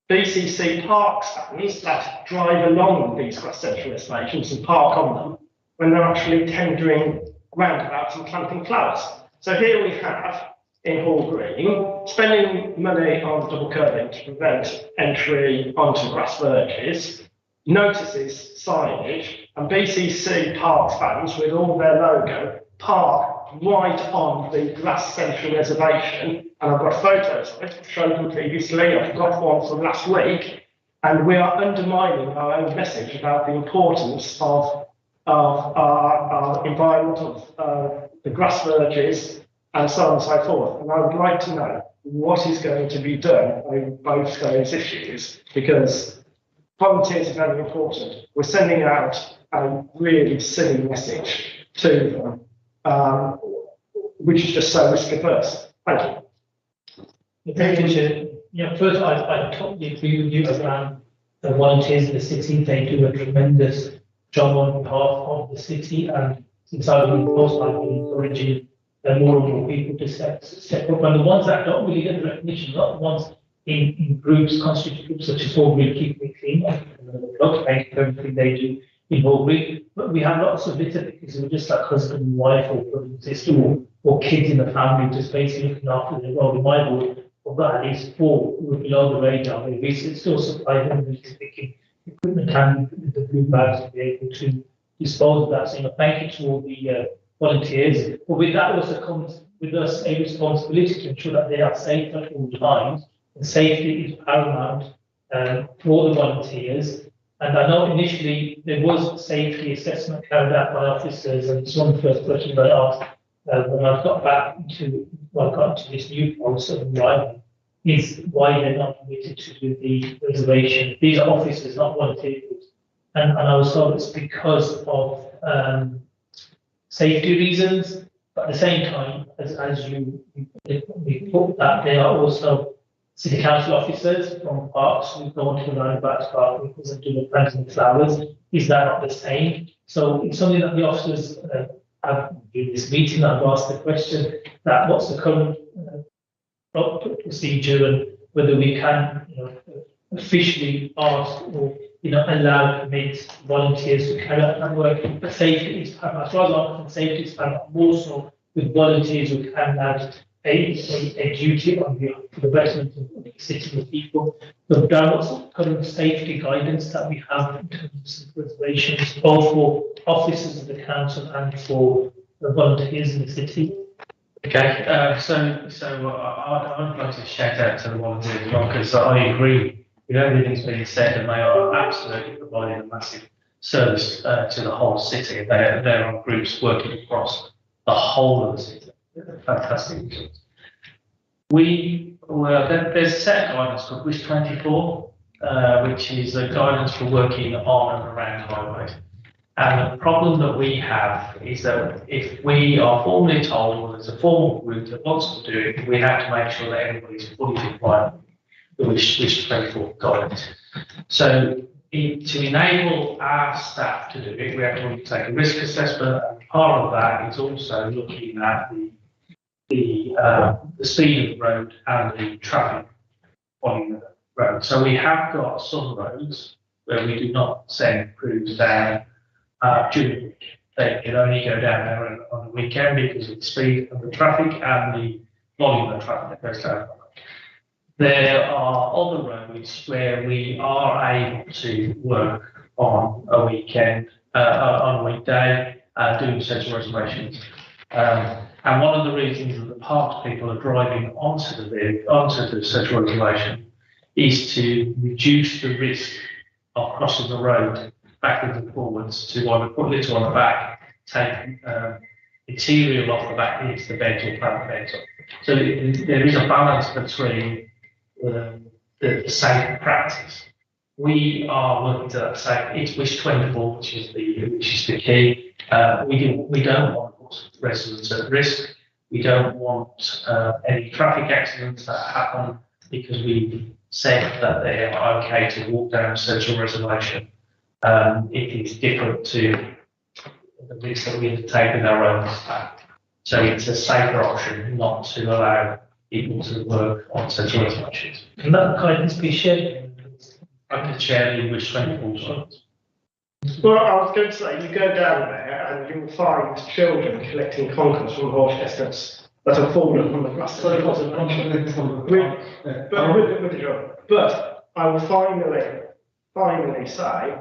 BCC park stands that drive along these grass central reservations and park on them when they're actually tendering roundabouts and planting flowers. So here we have, in Hall Green, spending money on double curbing to prevent entry onto grass verges, notices, signage, and BCC park stands with all their logo park right on the grass central reservation. And I've got photos of it, I've shown them previously, I've got one from last week, and we are undermining our own message about the importance of our environment, of the grass verges, and so on and so forth. And I would like to know what is going to be done on both those issues, because volunteers are very important. We're sending out a really silly message to them, which is just so risk averse. Thank you. Thank you, Chair. Yeah, first, I totally agree with you around the volunteers in the city. They do a tremendous job on behalf of the city, and since I've been post, I've been encouraging more and more people to step up. And the ones that don't really get the recognition, not the ones in groups, constituted groups such as Hall Green, keeping it clean, thank you for everything they do in Hall Green. But we have lots of litter because we're just like husband and wife, or brother and sister, or kids in the family, just basically looking after them. Well, in my ward, we've got at least 4 who are below the radar. We still supply them with picking equipment and the blue bags to be able to dispose of that. So, thank you to all the volunteers. But with that also comes with us a responsibility to ensure that they are safe at all times. And safety is paramount for the volunteers. And I know initially there was a safety assessment carried out by officers, and it's one of the first questions I asked when I got back into well, got to this new policy of driving is why they're not permitted to do the reservation. These are officers, not volunteers. And I was told it's because of safety reasons, but at the same time, as we put that, they are also city council officers from parks who go on to the roundabout park because of doing plants and flowers. Is that not the same? So it's something that the officers have in this meeting. I've asked the question that what's the current procedure and whether we can, officially ask or allow permit volunteers to carry out that work. But safety is paramount. As far as I'm concerned, safety is paramount. More so with volunteers who carry out a duty on the betterment of the city of people. So Darren, what's the current safety guidance that we have in terms of reservations, both for officers of the council and for the volunteers in the city? Okay, so I'd like to shout out to the volunteers as well, because I agree with everything's been said, and they are absolutely providing a massive service to the whole city. They're on groups working across the whole of the city. Fantastic. There's a set of guidance called WIS 24, which is a guidance for working on and around highways. And the problem that we have is that if we are formally told, well, there's a formal group that wants to do it, we have to make sure that everybody's fully compliant with WIS 24 guidance. So to enable our staff to do it, we have to take a risk assessment, and part of that is also looking at the speed of the road and the traffic on the road. So we have got some roads where we do not send crews down during the week. They can only go down there on the weekend because of the speed of the traffic and the volume of traffic that goes down. There are other roads where we are able to work on a weekend, on a weekday, doing central reservations. And one of the reasons that the parks people are driving onto the central reservation is to reduce the risk of crossing the road backwards and forwards, to either put little on the back, take material off the back into the bed or front bed. So there is a balance between the safe practice. We are working to that safe. It's WIS 24, which is the key. We don't want to put residents at risk. We don't want any traffic accidents that happen because we said that they are okay to walk down central reservation. It is different to the risk that we undertake with our own staff. So it's a safer option not to allow people to work on central reservations. Can that guidance be shared? I can share the WIS 24. Well, I was going to say, you go down there and you'll find children collecting conkers from horse chestnuts that have fallen from the grass. But I will finally say,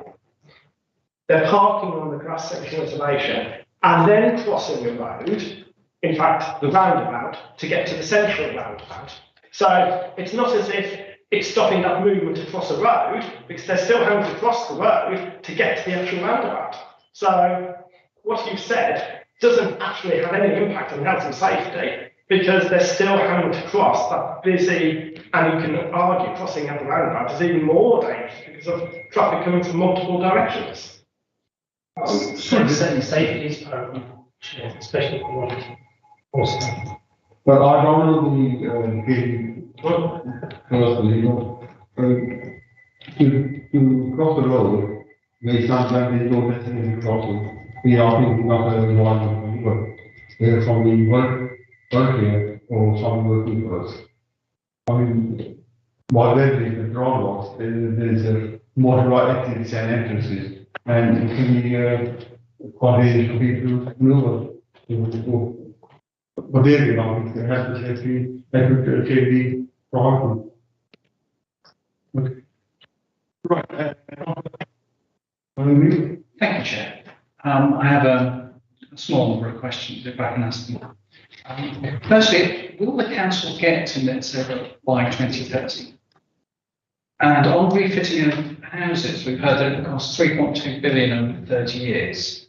they're parking on the grass section reservation and then crossing the road, in fact, the roundabout, to get to the central roundabout. So it's not as if it's stopping that movement to cross a road, because they're still having to cross the road to get to the actual roundabout. So what you've said doesn't actually have any impact on health and safety, because they're still having to cross that busy, and you can argue crossing at the roundabout is even more dangerous because of traffic coming from multiple directions. Certainly safety is paramount, especially for horses. But I don't know personally, to cross the road, we sometimes they don't necessarily crossing. We are thinking of one work. There are some work here or some working for us. I mean, while there is the drawbacks, there is a motorized exits and entrances, and it can be quite easy for people to maneuver. But there you go, it has to be problem. Okay. Right. Thank you, Chair. I have a small number of questions, if I can ask them. Firstly, will the council get to net zero by 2030? And on refitting of houses, we've heard that it costs 3.2 billion over 30 years.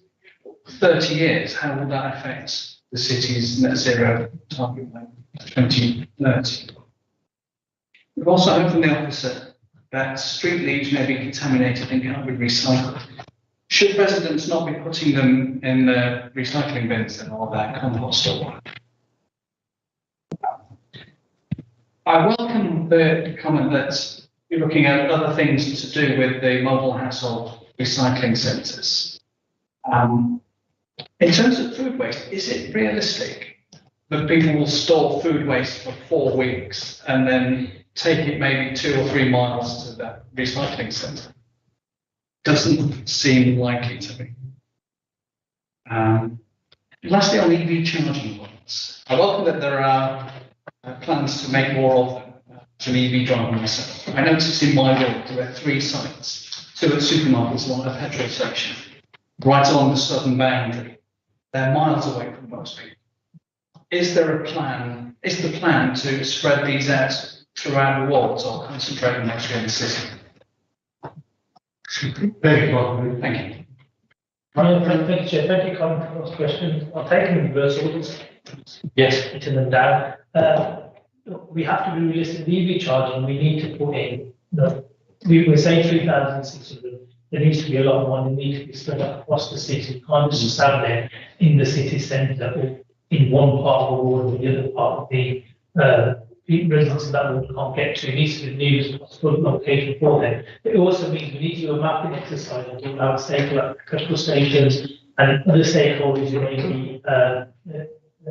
30 years, how will that affect the city's net zero target? 2030. We've also heard from the officer that street leaves may be contaminated and cannot be recycled. Should residents not be putting them in the recycling bins and all that compost or? I welcome the comment that you're looking at other things to do with the mobile household recycling centres. In terms of food waste, is it realistic that people will store food waste for 4 weeks and then take it maybe 2 or 3 miles to that recycling centre? Doesn't seem likely to me. Lastly, on EV charging points, I welcome that there are plans to make more of them. As an EV driver myself, I noticed in my work there are 3 sites, 2 at supermarkets, 1 at a petrol station, right along the southern boundary. They're miles away from most people. Is there a plan? Is the plan to spread these out throughout the wards or concentrate them actually in the city? Thank you. Thank you. Thank you, Chair. Thank you, Colin, for those questions. I'll take them in reverse orders. Yes. Written them down. We have to be realistic. The EV charging, we need to put in, we're saying 3,600. There needs to be a lot more. They need to be spread out across the city. You can't just stand there in the city centre or in one part of the ward or the other part of the residents of that ward can't get to. It needs to be the nearest possible location for them. It also means we need to do a mapping exercise and allow stakeholders, petrol stations and other stakeholders who may be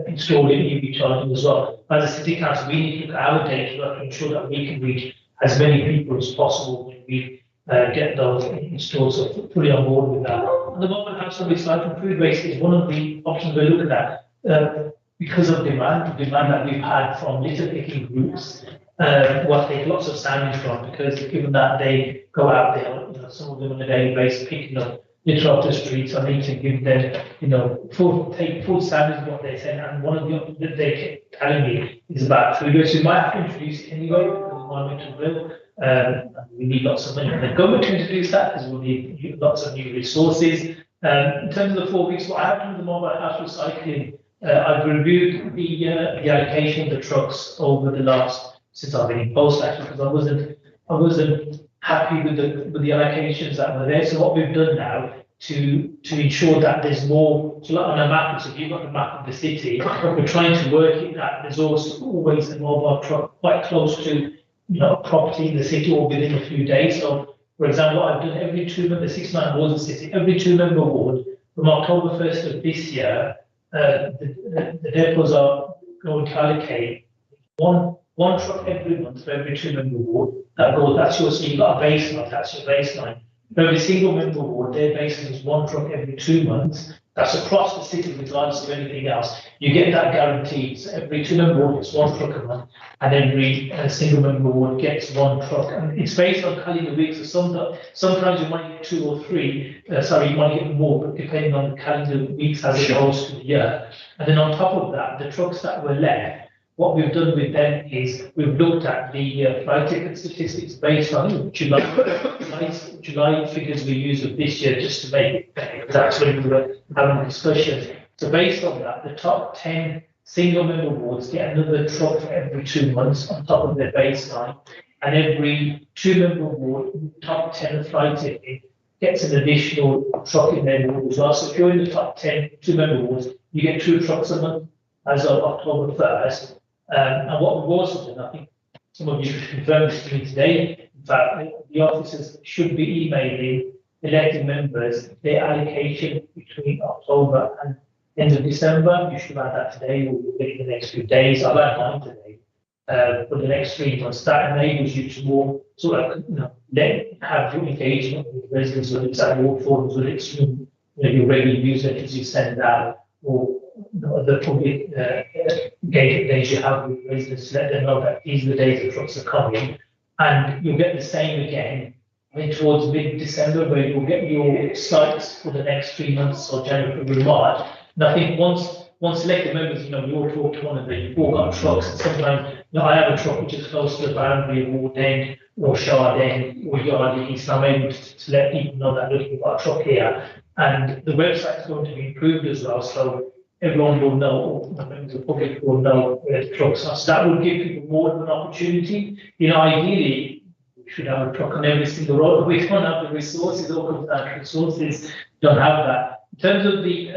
installing EV charging as well. As a city council, we need to look at our data to ensure that we can reach as many people as possible when we get those installed, so fully on board with that. At the moment, household recycling food waste is one of the options we're looking at. Because of demand that we've had from litter picking groups, what take lots of standings from, because given that they go out there, some of them on a daily basis picking up litter off the streets, I need to give them, take full standards of what they say. And one of the options that they kept telling me is about food waste. We might have to introduce it anyway, because of the environmental bill. We need lots of money from the government to introduce that, because we'll need lots of new resources. In terms of the 4 weeks, what I have done with the mobile house recycling, I've reviewed the allocation of the trucks over the last, since I've been in post actually, because I wasn't happy with the allocations that were there. So what we've done now to ensure that there's more, so like on a map, so if you've got the map of the city, we're trying to work it that there's also always a mobile truck quite close to a property in the city or within a few days. So for example, I've done every 2 member, 69 wards in the city, every 2 member ward from October 1st of this year. The depots are going to allocate one truck every month for every 2 member ward. That's your, so you've got a baseline, that's your baseline. For every single member ward, their baseline is 1 truck every 2 months. That's across the city regardless of anything else. You get that guaranteed. So every 2 member ward gets 1 truck a month, and every single member ward gets 1 truck. And it's based on calendar weeks. So sometimes you might get 2 or 3. You might get more, but depending on the calendar weeks as it goes to the year. And then on top of that, the trucks that were left, what we've done with them is we've looked at the flight ticket statistics based on July figures we used of this year just to make it better, because that's when we were having discussions. So based on that, the top 10 single member wards get another truck for every 2 months on top of their baseline, and every 2 member ward, top 10 of flight ticket gets an additional truck in their ward as well. So if you're in the top 10 2 member wards, you get 2 trucks a month as of October 1st. And what we've also done, I think some of you confirmed this to me today, in fact, the officers should be emailing elected members their allocation between October and end of December. You should have that today, or within the next few days. I've had mine today for the next 3 months. That enables you to more sort of, have your engagement with residents, whether it's at ward forums, whether it's your regular newsletters you send out, or the public engagement days you have with residents to let them know that these are the days the trucks are coming. And you'll get the same again, towards mid-December, where you'll get your sites for the next 3 months, or January, February, March. And I think once elected members, we all talk to one another, you've all got trucks, and sometimes, I have a truck which is close to the boundary of Ward End, or Shard End, or Yardley East, and I'm able to let people know that, look, we've got a truck here. And the website is going to be improved as well, so everyone will know, or members of the public will know where the trucks are. So that will give people more of an opportunity. You know, ideally, we should have a truck on every single road, but we don't have the resources, all comes down to resources, don't have that. In terms of the,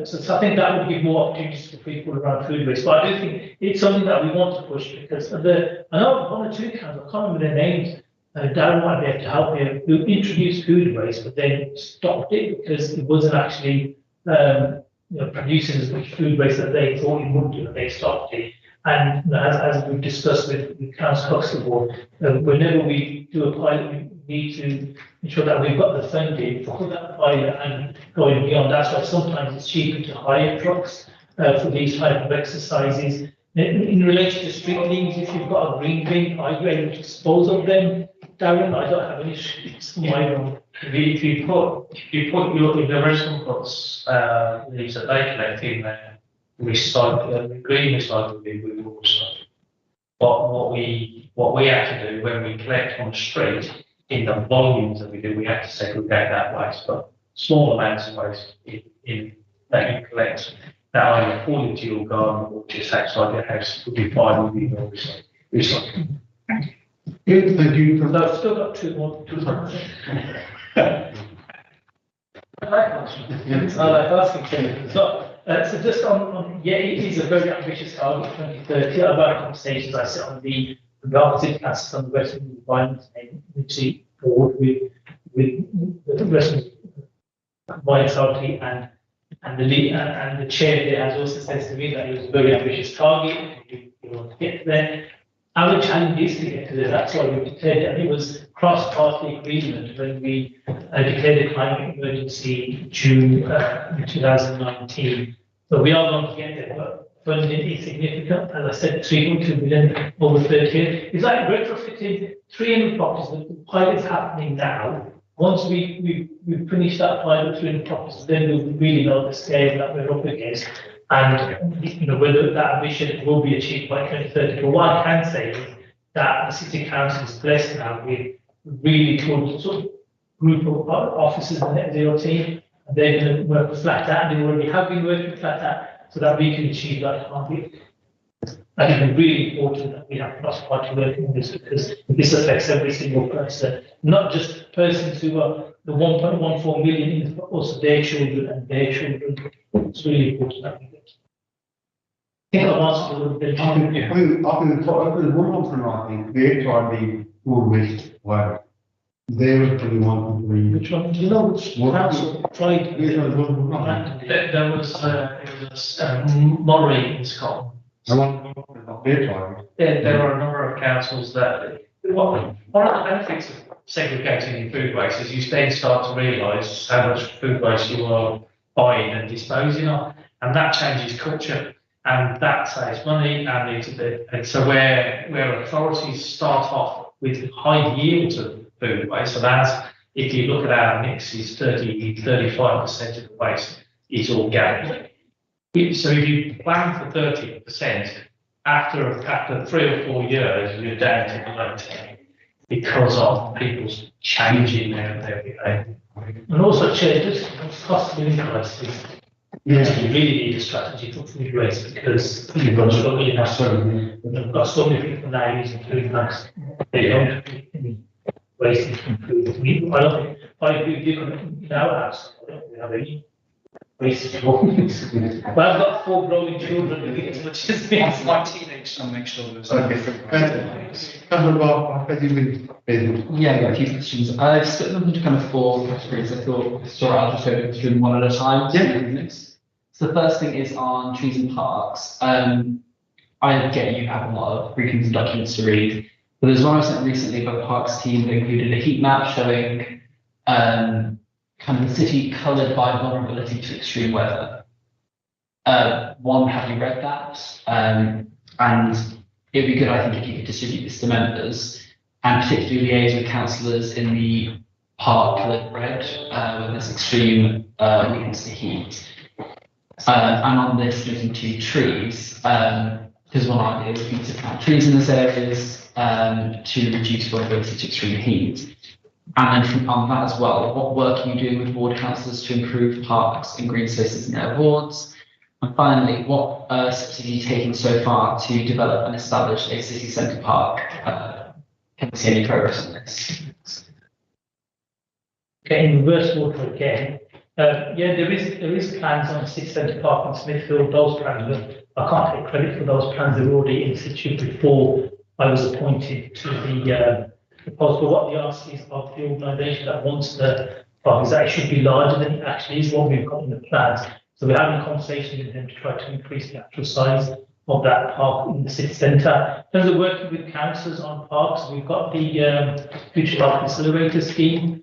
so I think that would give more opportunities for people around food waste. But I do think it's something that we want to push because I know one or two councils, I can't remember their names, Darren might be able to help me, who introduced food waste, but then stopped it because it wasn't actually producing as much food waste that they thought it would do, and they stopped it. And as we've discussed with Councillor Huxtable, whenever we do a pilot, we need to ensure that we've got the funding for that pilot and going beyond. That's why sometimes it's cheaper to hire trucks for these type of exercises. In relation to street leaves, if you've got a green bin, are you able to dispose of them? Darren, I don't have any issues. If you put your, if the restaurant puts leaves that they collect in there, recycle, green recycle bin, we will recycle. But what we have to do when we collect on the street, in the volumes that we do, we have to segregate that waste. But small amounts of waste in that you collect that either fall into your garden or just outside your house would be fine with you or recycling. Good, thank you. So I've still got two more. So just on, yeah, it is a very ambitious target, 2030. I've had conversations, I sit on the opposite council on the Western Environment Agency board with the Western Environment Authority and the lead, and the chair there has also said to me that it was a very ambitious target. You want to get there. Our challenge is to get to there. That's why we declared it. And it was cross-party agreement when we declared a climate emergency in June 2019. So we are going to get there, but funding is significant. As I said, 3.2 billion over 30 years. It's like retrofitting 300 properties. The pilot's happening now. Once we finish that pilot 300 properties, then we'll really know the scale that we're up against. And whether that ambition will be achieved by 2030. But what I can say is that the City Council is blessed now with really good sort of group of officers in the net zero team. And they're going to work flat out. They already have been working flat out so that we can achieve that target. And it's really important that we have cross-party working on this because this affects every single person, not just persons who are the 1.14 million, but also their children and their children. It's really important that we get. I think I've answered a little bit. I think one option, I think, they tried the food waste work. They were the one to bring. Which one? Do you know which council tried? There was Moray in Scotland. They tried. There are a number of councils that, one of the benefits of segregating your food waste is you then start to realise how much food waste you are buying and disposing of, and that changes culture, and that saves money, and so where authorities start off with high yields of food waste, so that's, if you look at our mix, is 35% of the waste is organic. So if you plan for 30%, after 3 or 4 years, you're down to below 10 because of people's changing their behaviour. And also, Chair, just cost of living crisis. Yeah. You really need a strategy for food waste because you've got struggling now. We've got so many people now using food banks. They don't have any waste from food. I don't think, I do different in our house. I don't really have any waste at all. But I've got 4 growing children who eat as much as me. My teenage son makes sure there's Yeah, I got a few questions. I've split them into kind of 4 categories. I thought I'll just go through them one at a time. Yeah. So the first thing is on trees and parks. I get you have a lot of briefings and documents to read, but there's one I sent recently by the parks team that included a heat map showing kind of the city coloured by vulnerability to extreme weather. One, have you read that? And it'd be good, I think, if you could distribute this to members and particularly liaise with councillors in the park coloured red when there's extreme weakness to heat. And on this, looking to trees, because one idea would be to plant trees in those areas to reduce vulnerability to extreme heat. And then on that as well, what work are you doing with ward councillors to improve parks and green spaces in their wards? And finally, what steps have you taken so far to develop and establish a city centre park? Can we see any progress on this? Okay, in reverse order again. Yeah, there is plans on city centre park in Smithfield. Those plans, I can't take credit for those plans. They're already in situ before I was appointed to the post. But what the ask is of the organisation that wants the park is that it should be larger than it actually is what we've got in the plans. So we're having a conversation with them to try to increase the actual size of that park in the city centre. In terms of working with councillors on parks, we've got the Future Park Accelerator scheme,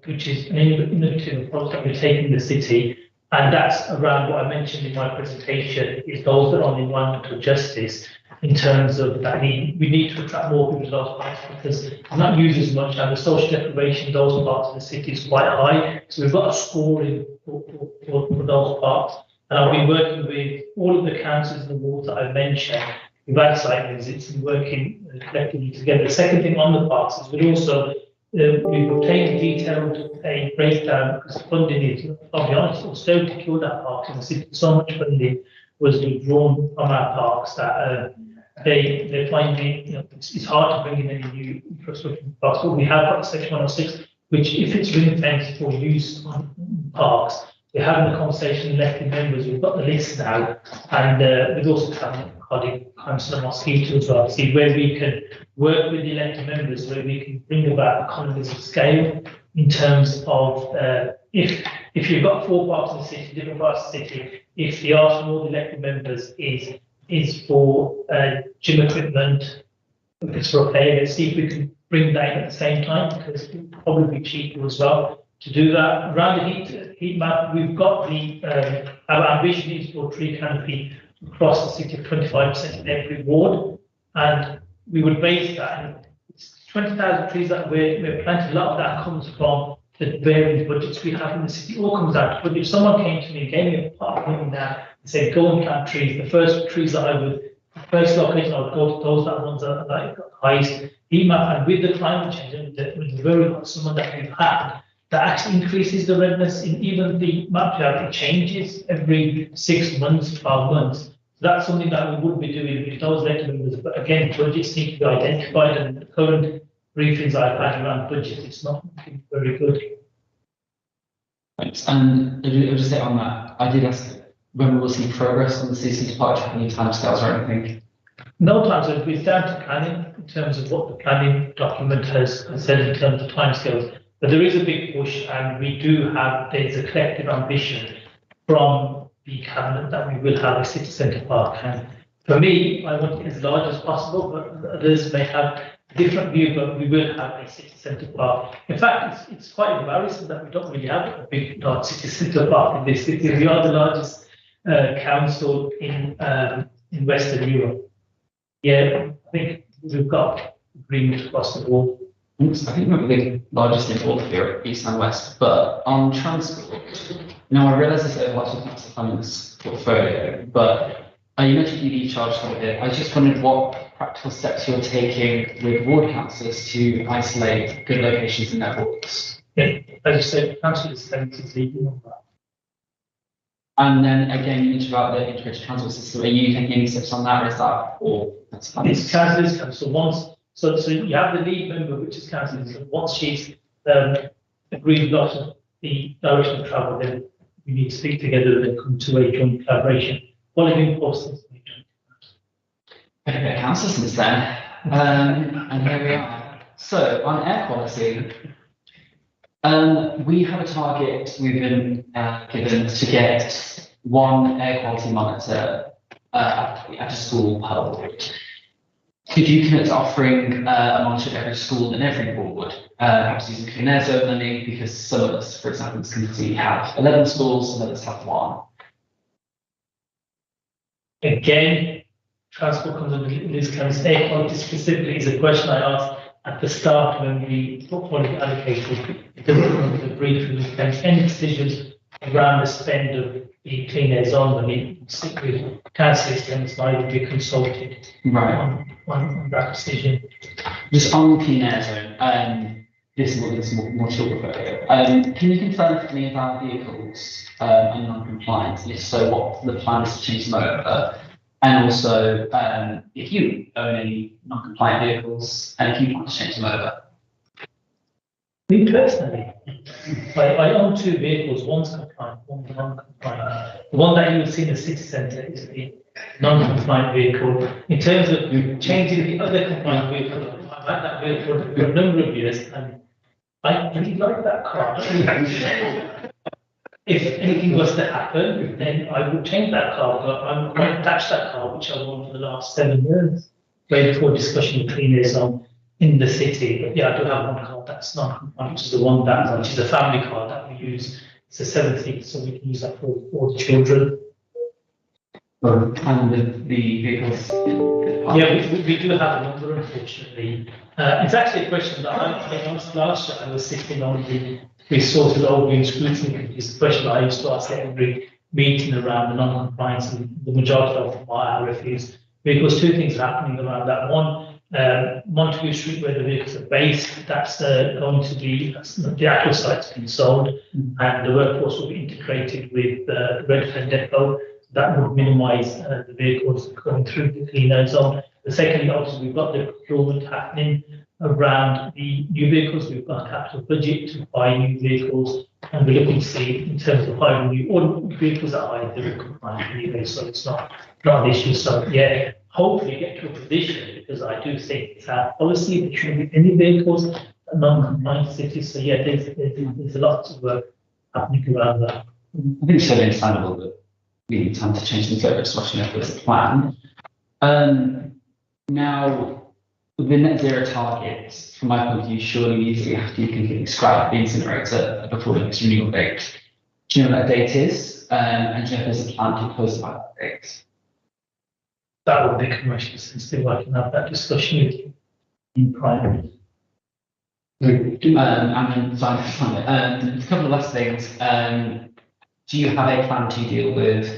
which is an innovative approach that we're taking in the city. And that's around what I mentioned in my presentation, is those that are on environmental justice, in terms of that we need to attract more people to those parks because it's not used as much, and the social deprivation in those parts of the city is quite high. So we've got a scoring for those parks. And I've been working with all of the councils in the wards that I mentioned. We've had site visits and working collectively together. The second thing on the parks is we've also we've obtained detailed breakdown because funding is, I'll be honest, it was so to kill that park in the city. So much funding was withdrawn from our parks that they're finding, it's hard to bring in any new infrastructure parks. But we have got Section 106, which if it's ring fenced for use on parks, we're having a conversation with elected members. We've got the list now, and we've also had Councillor Mosquito as well, see where we can work with the elected members, where we can bring about economies of scale in terms of if you've got 4 parks in the city, different parts of the city, if the ask from all the elected members is for gym equipment, if it's for a player, let's see if we can bring that in at the same time, because it will probably be cheaper as well to do that. Around the heat map, we've got our ambition is for tree canopy across the city of 25% in every ward, and we would base that, and it's 20,000 trees that we're planting. A lot of that comes from the varying budgets we have in the city. It all comes out. But if someone came to me and gave me a part of money now and said, go and plant trees, the first trees that first location I would go to those that ones that got the highest heat map. And with the climate change and the very hot summer that we've had, that actually increases the redness in even the map. It changes every 6 months, 12 months. So that's something that we would be doing with those elected members. But again, budgets need to be identified, and the current briefings I've had around budget, it's not very good. Thanks. And I'll just say on that, I did ask when we will see progress on the city park, any timescales or anything. No timescales. It's down to planning in terms of what the planning document has said in terms of timescales. But there is a big push, and we do have, there's a collective ambition from the cabinet that we will have a city centre park. And for me, I want it as large as possible, but others may have a different view, but we will have a city centre park. In fact, it's quite embarrassing that we don't really have a big, large city centre park in this city. We are the largest council in Western Europe. Yeah, I think we've got agreement across the board. I think we're the largest in all of Europe, East and West, but on transport, now I realise there's a lot of massive funding portfolio, but you mentioned EV charge over here. I just wondered what practical steps you're taking with ward councillors to isolate good locations in their wards. Yeah, as you said, council is leading on that. And then again, you mentioned about the integrated transport system. Are you taking any steps on that, or is that all? It's councillors, so once. So you have the lead member, which is councillors. Once she's agreed lots of the direction of travel, then we need to speak together and come to a joint collaboration. Following process. Okay, council since then. And here we are. So on air quality, we have a target we've been given to get 1 air quality monitor at a school per ward. Could you commit to offering a monitor at every school and every ward, perhaps using clean air zone money, because some of us, for example, in this community have 11 schools, some others have 1. Again, transport comes under this kind of air quality specifically is a question I asked at the start when we portfolio allocated. It doesn't come to the briefing, any decisions around the spend of the clean air zone money, with councillors, then it's not be consulted right on that decision. Just on clean air zone, this is more short photo. Can you confirm for me about vehicles and non-compliance? If so, what the plan is to change them over? And also, if you own any non-compliant vehicles and if you want to change them over? Me personally, I own 2 vehicles, one's compliant, one's non-compliant. The one that you will see in the city centre is the non-compliant vehicle. In terms of changing the other compliant vehicle, I've had that vehicle for a number of years and I really like that car. If anything was to happen, then I would change that car, but I'm quite attached to that car, which I've owned for the last 7 years. Way before discussion with cleaners on in the city. But yeah, I do have one car that's non-compliant, which is the one that, which is a family car that we use. It's a 7-seat, so we can use that for all the children. And the vehicles? Yeah, we do have a number, unfortunately. It's actually a question that I asked last year. I was sitting on the resource of old green scrutiny. It's a question I used to ask at every meeting around the non-compliance, and the majority of my refuse. Because 2 things are happening around that. One, Montague Street, where the vehicles are based, that's going to be, the actual site's been sold, and the workforce will be integrated with the Redfern Depot. That would minimise the vehicles going through the cleaner zone. The second, obviously, we've got the procurement happening around the new vehicles. We've got a capital budget to buy new vehicles, and we're looking to see in terms of hiring new, all the vehicles are hired, they're compliant anyway, so it's not an issue. So yeah, hopefully get to a position, because I do think it's our policy that shouldn't be any vehicles that are non-compliant cities. So yeah, there's a lot of work happening around that. I think it's so understandable that we need time to change things over, especially if there's a plan. Now, with the net zero targets, from my point of view, surely we easily have to completely scrap the incinerator before the next renewal date. Do you know what that date is? And do you know if there's a plan to close by that date? That would be commercially sensitive. I can have that discussion with you in private. And then finally, a couple of last things. Do you have a plan to deal with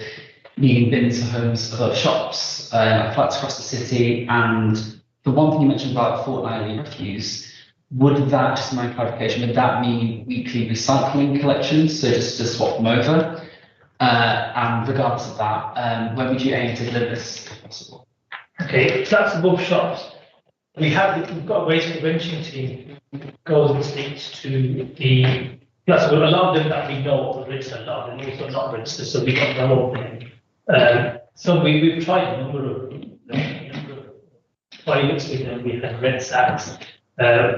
needing bins for homes of other shops, flats across the city? And the one thing you mentioned about fortnightly refuse, would that, just my clarification, would that mean weekly recycling collections, so just to swap them over? And regardless of that, when would you aim to deliver this if possible? Okay, flats above shops. We've got a waste prevention team goes and speaks to the flats. A lot of them that we know are registered, a lot of them also not registered, so we don't know them. So we've tried a number of pilots with them. We've had red sacks.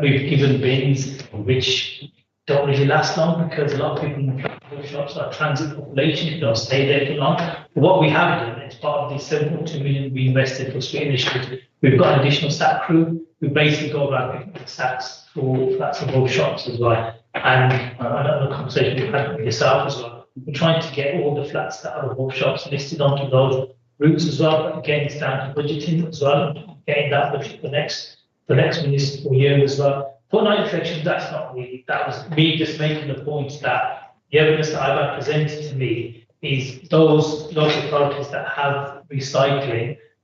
We've given bins, which don't really last long because a lot of people in the shops are transit population, they don't stay there too long. But what we have done as part of the 7.2 million we invested for street initiative, we've got an additional sack crew who basically go around picking up sacks for flats above shops as well. And another conversation we've had with yourself as well. We're trying to get all the flats that are above shops listed onto those routes as well. But again, it's down to budgeting as well, getting that budget for the next municipal year as well. Fortnightly collections, that's not really, that was me just making the point that the evidence that I've had presented to me is those local authorities that have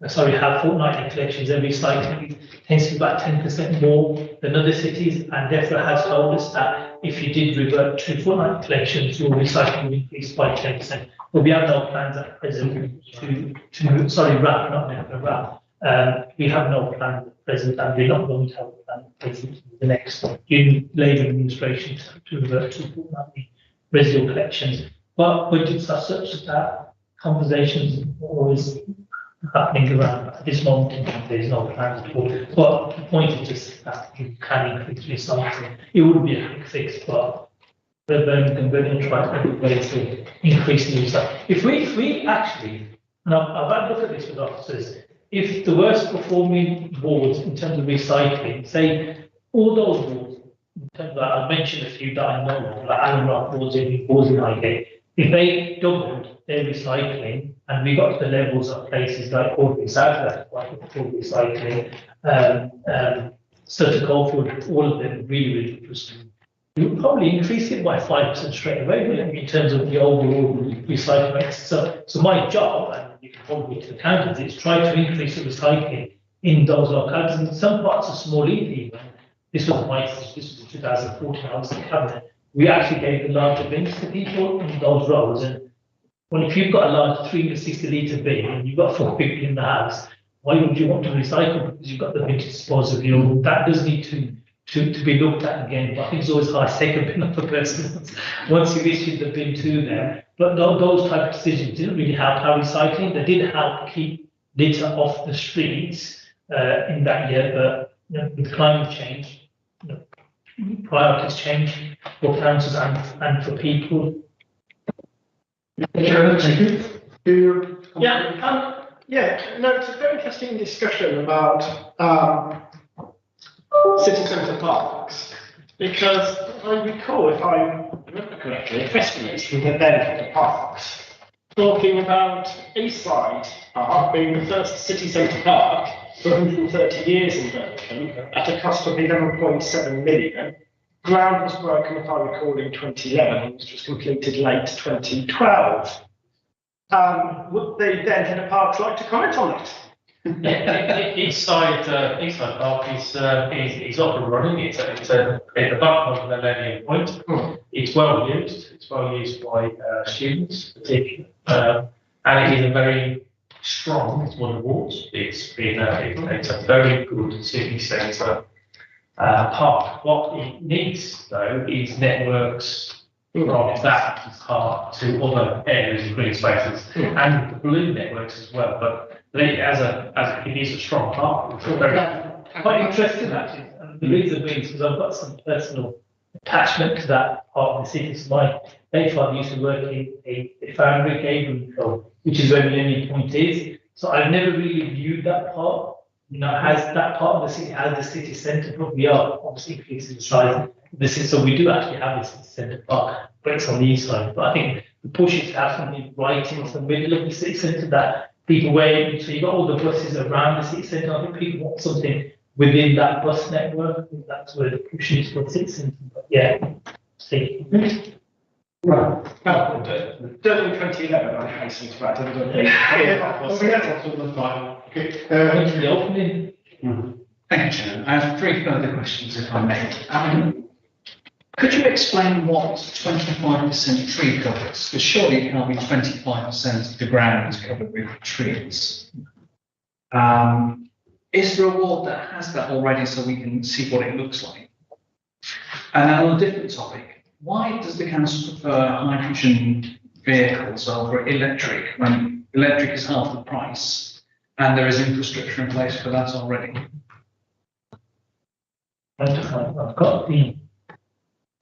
have fortnightly collections and recycling tends to be about 10% more than other cities, and therefore has told us that if you did revert to fortnightly collections, your recycling will increase by 10%. But we have no plans at present we have no plan at present, and we're not going to have a plan at present in the next Labour administration to revert to fortnightly residual collections. But budgets are such that conversations are always happening around. At this moment in time, there is no plan at all. But the point is just that you can increase recycling. It would be a quick fix, but we're going to try every way to increase the recycling. If we actually, and I've had a look at this with officers, if the worst performing wards in terms of recycling, say all those wards, in terms of, I mentioned a few that I know of, like Allen Rock wards in Highgate, if they doubled their recycling and we got to the levels of places like Alderley South, that's quite full recycling, Sutton Coldfield, all of them really interesting. We would probably increase it by 5% straight away in terms of the overall recycling rate. So my job, and you can probably to the accountants, is try to increase the recycling in those localities. In some parts of small even, this was my, this was in 2014, I was in cabinet, we actually gave the larger bins to people in those roads. And well, if you've got a large 360 litre bin and you've got 4 people in the house, why would you want to recycle? Because you've got the bin to dispose of your, that does need to be looked at again. But I think it's always hard to take a bin off a person once you've issued the bin to them. But those type of decisions didn't really help our recycling. They did help keep litter off the streets in that year. But you know, with climate change, you know, priorities change for councils and for people. Thank you. Yeah, no, it's a very interesting discussion about city centre parks, because I recall, if I remember correctly, a press release from the then for the parks talking about Eastside Park being the first city centre park for 130 years in Birmingham at a cost of 11.7 million. Ground was broken, if I recall, in 2011, which was completed late 2012. Would the then head of parks like to comment on that? Eastside Park is up and running. It's a above the millennium point. It's well used. It's well used by students, particularly, and it is a very strong. It's won awards. It's a very good city centre park. What it needs though is networks from that park to other areas of green spaces and the blue networks as well. But it is a strong park. It's very Quite interesting actually. And the reason being is because I've got some personal attachment to that part of the city. So my late father used to work in a foundry, Gabriel, which is where Millennium Point is. So I've never really viewed that part, you know, as that part of the city, as the city centre. But we are obviously increasing the size of the city, so we do actually have a city centre park, but it's on the east side. But I think the push is to have something right into the middle of the city centre that people where, so you've got all the buses around the city centre. I think people want something within that bus network. That's where the push is for the city centre. But yeah, see. Right. Done in 2011, I hasten to add. Going to the opening. Thank you, Chair. I have 3 further questions, if I may. Could you explain what 25% tree cover is? Because surely it can't be 25% of the ground is covered with trees. Is there a ward that has that already so we can see what it looks like? And on a different topic, why does the council prefer hydrogen vehicles over electric when electric is half the price and there is infrastructure in place for that already? I've got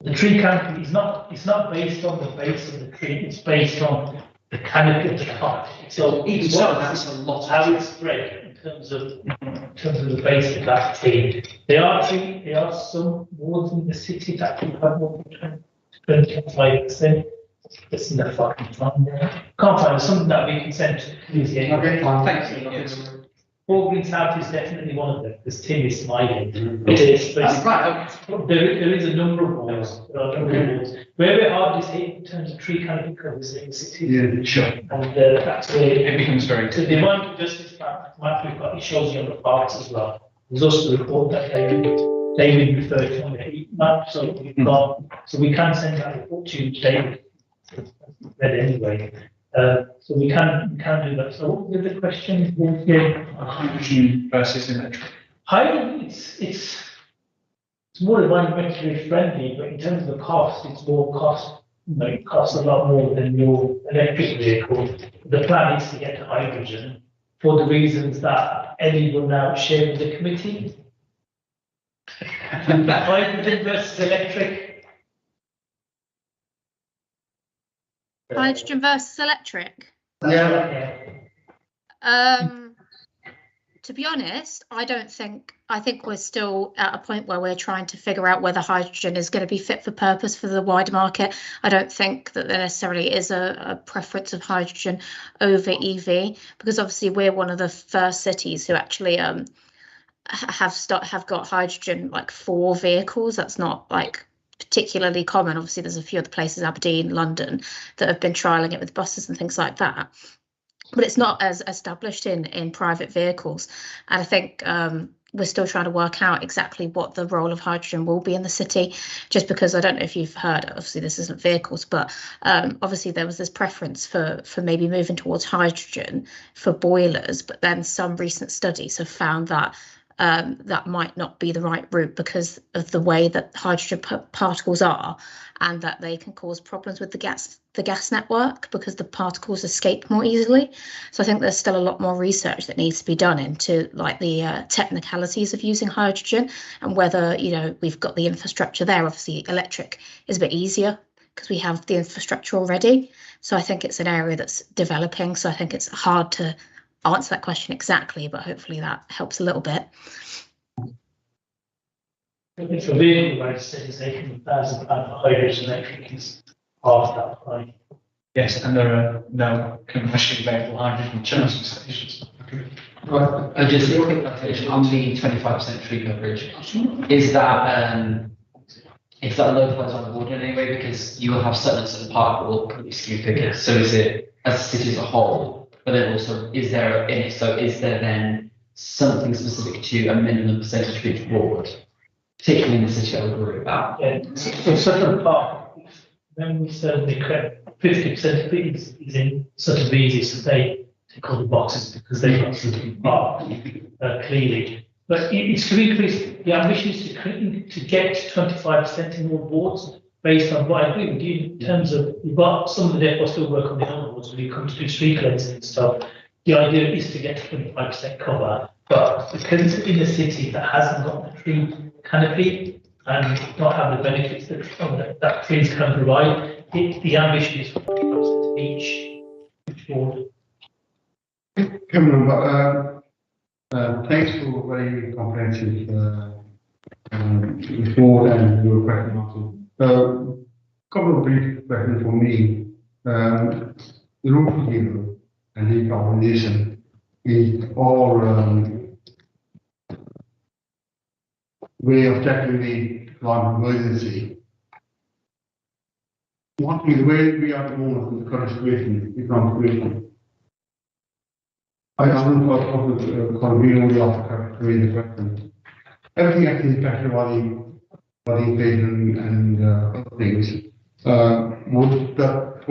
the tree canopy is not, it's not based on the base of the tree, it's based on the canopy at the top. So each one, that's a lot. How it's spread in terms of the base of that tree. There are some wards in the city that can have more than 25%. It's in the fucking fund there. Can't find something that we can send to please. Okay, thank you. Yes. Green South is definitely one of them, because Tim is smiling. It is, but Right. there is a number of wards. There are a number of wards. Where we're hard is hit in terms of tree canopy covers in the city. Yeah, sure. And that's where It becomes very. so the amount of justice map we've got, it shows you on the parts as well. There's also the report that David referred to on the heat map, so we've got, so we can send that report to David. Read anyway. So we can do that. So what was the question? Yeah. Hydrogen versus electric. Hydrogen, it's more environmentally friendly, but in terms of the cost, it's more cost. You know, it costs a lot more than your electric vehicle. The plan is to get to hydrogen for the reasons that Ellie will now share with the committee. Hydrogen versus electric. Hydrogen versus electric. Yeah. To be honest, I think we're still at a point where we're trying to figure out whether hydrogen is going to be fit for purpose for the wider market. I don't think that there necessarily is a preference of hydrogen over EV, because obviously we're one of the first cities who actually have got hydrogen like for vehicles. That's not like particularly common. Obviously there's a few other places, Aberdeen, London, that have been trialling it with buses and things like that, but it's not as established in private vehicles. And I think we're still trying to work out exactly what the role of hydrogen will be in the city, just because I don't know if you've heard, obviously this isn't vehicles, but obviously there was this preference for maybe moving towards hydrogen for boilers, but then some recent studies have found that that might not be the right route because of the way that hydrogen particles are, and that they can cause problems with the gas network because the particles escape more easily. So I think there's still a lot more research that needs to be done into like the technicalities of using hydrogen and whether, you know, we've got the infrastructure there. Obviously electric is a bit easier because we have the infrastructure already. So I think it's an area that's developing. So I think it's hard to answer that question exactly, but hopefully that helps a little bit. If a vehicle registered £18,000 for hydrogen electric is half that price. Yes, and there are no commercially available hydrogen charging stations. Right, just a quick clarification on the 25% tree coverage. Is that localized on the board in any way? Because you will have settlements in the park that will completely skew figures. So is it as a city as a whole? But then also, is there then something specific to a minimum percentage for each ward, particularly in the city I would worry about? Yeah, so Sutton Park, when we said the 50% of it is in Sutton Beatty, so they tick all the boxes because they've got Sutton Park clearly. But it's to increase, the ambition is to get 25% in more wards based on what I agree with you in terms of, you've got some of the depots still work on the other wards when you come to do street cleansing and stuff. The idea is to get to 25% cover, but because it's in a city that hasn't got the tree canopy and not have the benefits that trees can provide, the ambition is for 25% each ward. Cameron, thanks for very comprehensive report and your question also. Couple of brief questions for me. The roof heaver and decarbonization is all way of tackling the climate emergency. One thing, the way we are at the moment in the current situation, economic situation, I haven't got off with convening the offer to read the question. Everything actually is impacted by the inflation and other things. Would that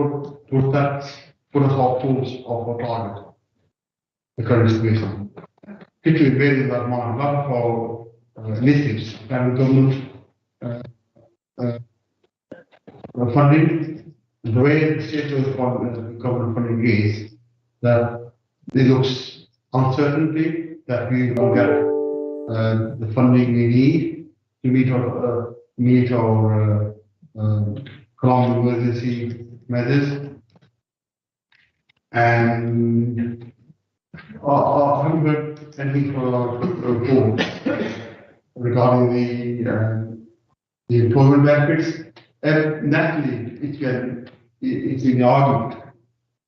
put us off course of our target, the current situation? Particularly where there are a lot of our initiatives, federal government funding, the way the state government funding is, that there looks uncertainty that we will get the funding we need to meet our climate emergency measures. And I haven't heard anything from our report regarding the employment benefits. Naturally, it's been argued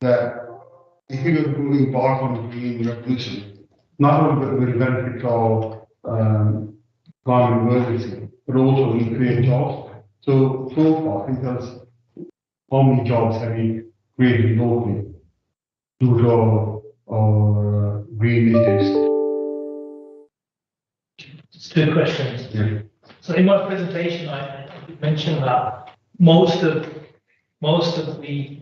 that if we are going part on the green revolution, not only will benefit our climate emergency, but also will create jobs. So far, in terms of how many jobs have we created locally due to our green initiatives? Just two questions. Yeah. So in my presentation, I mentioned that most of the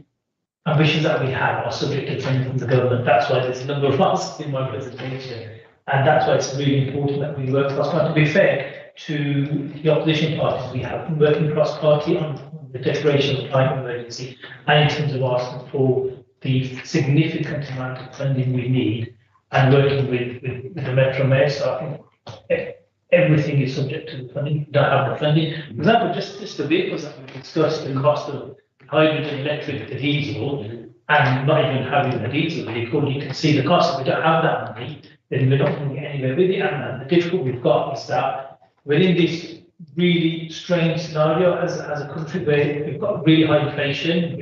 ambitions that we have are subject to funding from the government. That's why there's a number of answers in my presentation, and that's why it's really important that we work cross-party. To be fair to the opposition parties, we have been working cross-party on the declaration of the climate emergency, and in terms of asking for the significant amount of funding we need, and working with the Metro Mayor. So I think everything is subject to the funding. We don't have the funding. For example, just the vehicles that we discussed, the cost of hydrogen, electric, the diesel, and not even having a diesel vehicle, you can see the cost. If we don't have that money, then we're not going to get anywhere with it. And the difficulty we've got is that within this really strange scenario as a country where we've got really high inflation,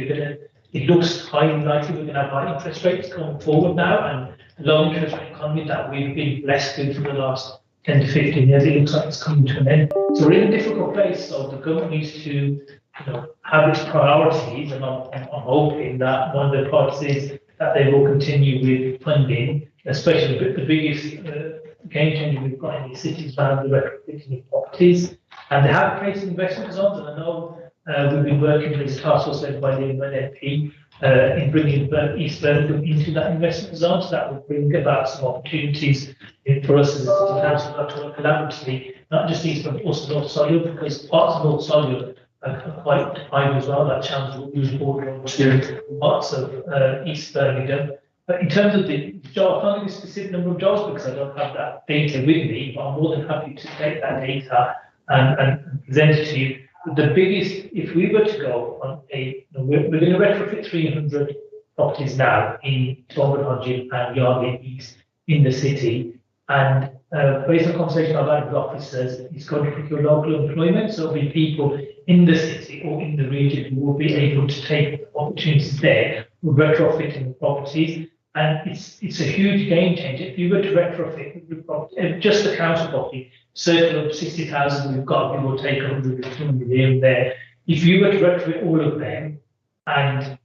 it looks highly likely we're going to have high interest rates going forward now, and low interest rate economy that we've been blessed with for the last 10 to 15 years, it looks like it's coming to an end. So we're in a difficult place. So the government needs to have its priorities, and I'm hoping that one of the priorities is that they will continue with funding, especially the biggest game changer we've got in these cities around the retrofitting of properties. And they have created investment zones, and I know we've been working with this task force led by the MP in bringing East Birmingham into that investment zone. So that will bring about some opportunities for us as a city council to work collaboratively, not just East Birmingham, but also North Solihull, because parts of North Solihull are quite deprived as well. That challenge will use border to parts of East Birmingham. But in terms of the job, I can't give a specific number of jobs because I don't have that data with me, but I'm more than happy to take that data and present it to you. The biggest, if we were to go on we're going to retrofit 300 properties now in Torbenham and Yardley East in the city. And based on conversation I've had with officers, it's going to procure local employment. So it'll be people in the city or in the region who will be able to take opportunities there with retrofitting properties. And it's a huge game changer. If you were to retrofit just the council property, circle of 60,000 we've got, we will take 100 to 200 here and there. If you were to retrofit all of them, and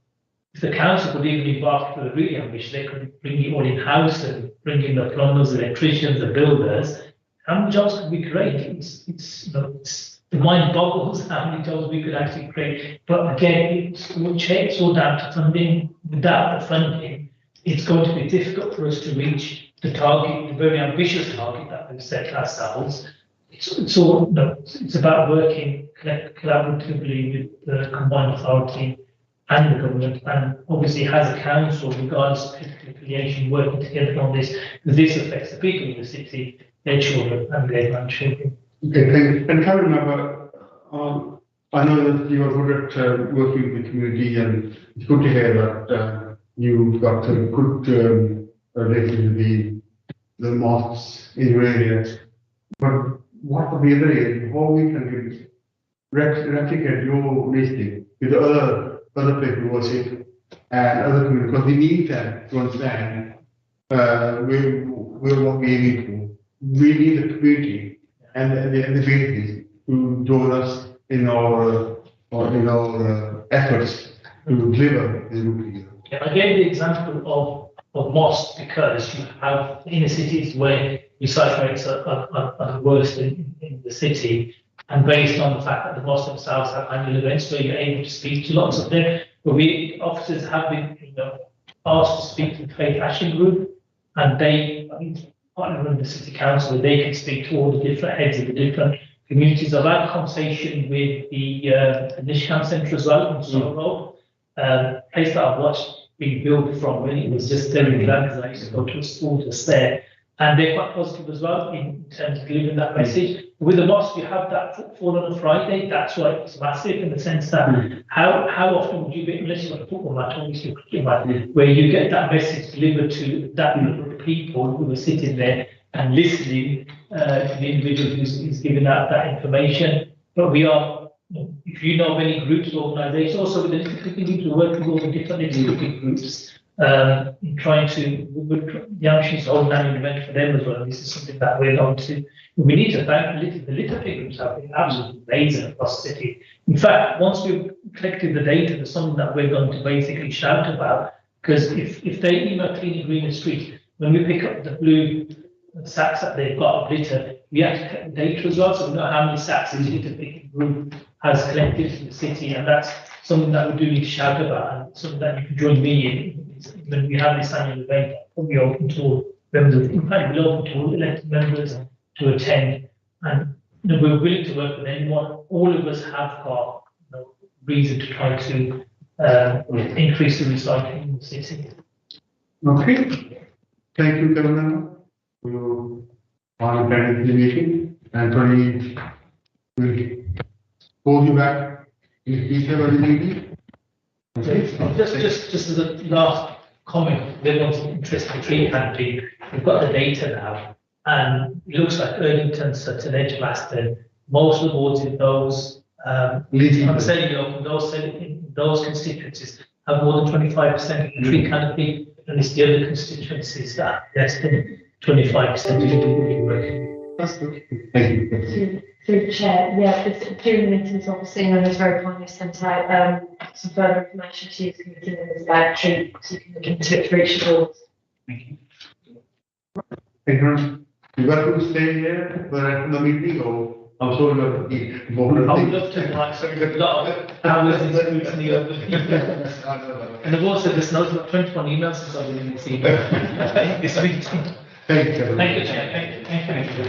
if the council could even embark for the really ambitious, they could bring it all in-house and bring in the plumbers, the electricians, the builders, how many jobs could we create? The mind boggles how many jobs we could actually create. But again, it's all down to funding. Without the funding, it's going to be difficult for us to reach the target, the very ambitious target that we've set ourselves. It's about working collaboratively with the combined authority and the government, and obviously as a council, regardless of political affiliation, working together on this, because this affects the people in the city, their children and their grandchildren. Okay, thank you. And I remember, I know that you are good at working with the community, and it's good to hear that you've got a good relationship with the mosques in your area. But what are the other areas? How we can replicate your listing with other people who worship and other communities? Because we need them to understand what we need to. We need the community and the abilities to join us in our efforts to deliver the route. Yeah, I gave the example of mosques because you have inner cities where recycle rates are the worst in the city, and based on the fact that the mosques themselves have annual events where you're able to speak to lots of them. But we officers have been asked to speak to the Faith Action Group, and they partner with the city council, they can speak to all the different heads of the different communities. I've had a conversation with the Nishkan Centre as well on Solo Road, place that I've watched being built from when it was just there in land, because I used to go to a school just there. And they're quite positive as well in terms of delivering that message. With the mosque, you have that footfall on a Friday. That's why it's massive in the sense that how often would you be, unless you've got a football match, obviously a cricket match, where you get that message delivered to that number of people who are sitting there and listening to the individual who's giving out that information. But we are, if you know many groups, organisations, also with the little people to work with all the different little groups. In trying to, she's holding an event for them as well. This is something that we're going to. We need to thank the little groups have been absolutely amazing across the city. In fact, once we've collected the data, there's something that we're going to basically shout about. Because if they email Cleaning Green Street, when we pick up the blue sacks that they've got of litter, we have to collect the data as well, so we know how many sacks each litter picking group has collected in the city, and that's something that we do need to shout about, and something that you can join me in. When we have this annual event, we'll be open to all members. In fact, we'll open to all elected members to attend, and we're willing to work with anyone. All of us have got reason to try to increase the recycling in the city. Okay, thank you, Governor, for your attending the meeting, and Tony will call you back in the future of the meeting. Just as a last comment, there was an interesting tree canopy. We've got the data now, and it looks like Erdington, Sutton, Edgbaston, most of the wards in those those constituencies have more than 25% of the tree canopy, and it's the other constituencies that less than 25%. That's good. Thank you. Through the chair, during the meetings, obviously, I was very kindly sent out some further information to use committee members about treat, so you can look into it for each of those. Thank you. Thank you. You got to stay here for the rest of the meeting, or I'm sorry about the I would love to, like, so we've got a lot of hours in scrutiny of the people. And I've also just noticed about 21 emails since I've been in this evening, this meeting. Thank you. Thank you, Chair. Thank you.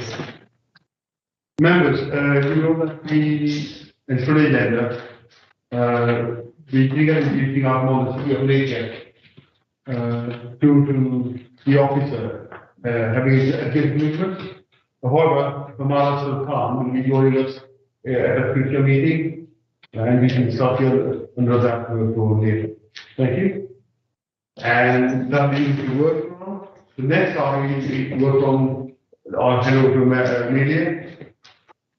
Members, you know that we, in today's agenda, we began using our models of nature to the officer having a good movement. However, Kamala Sultan will be joining us at a future meeting, and we can start your under that for later. Thank you. And that means we work on. The next item we work on our hand over to Amelia.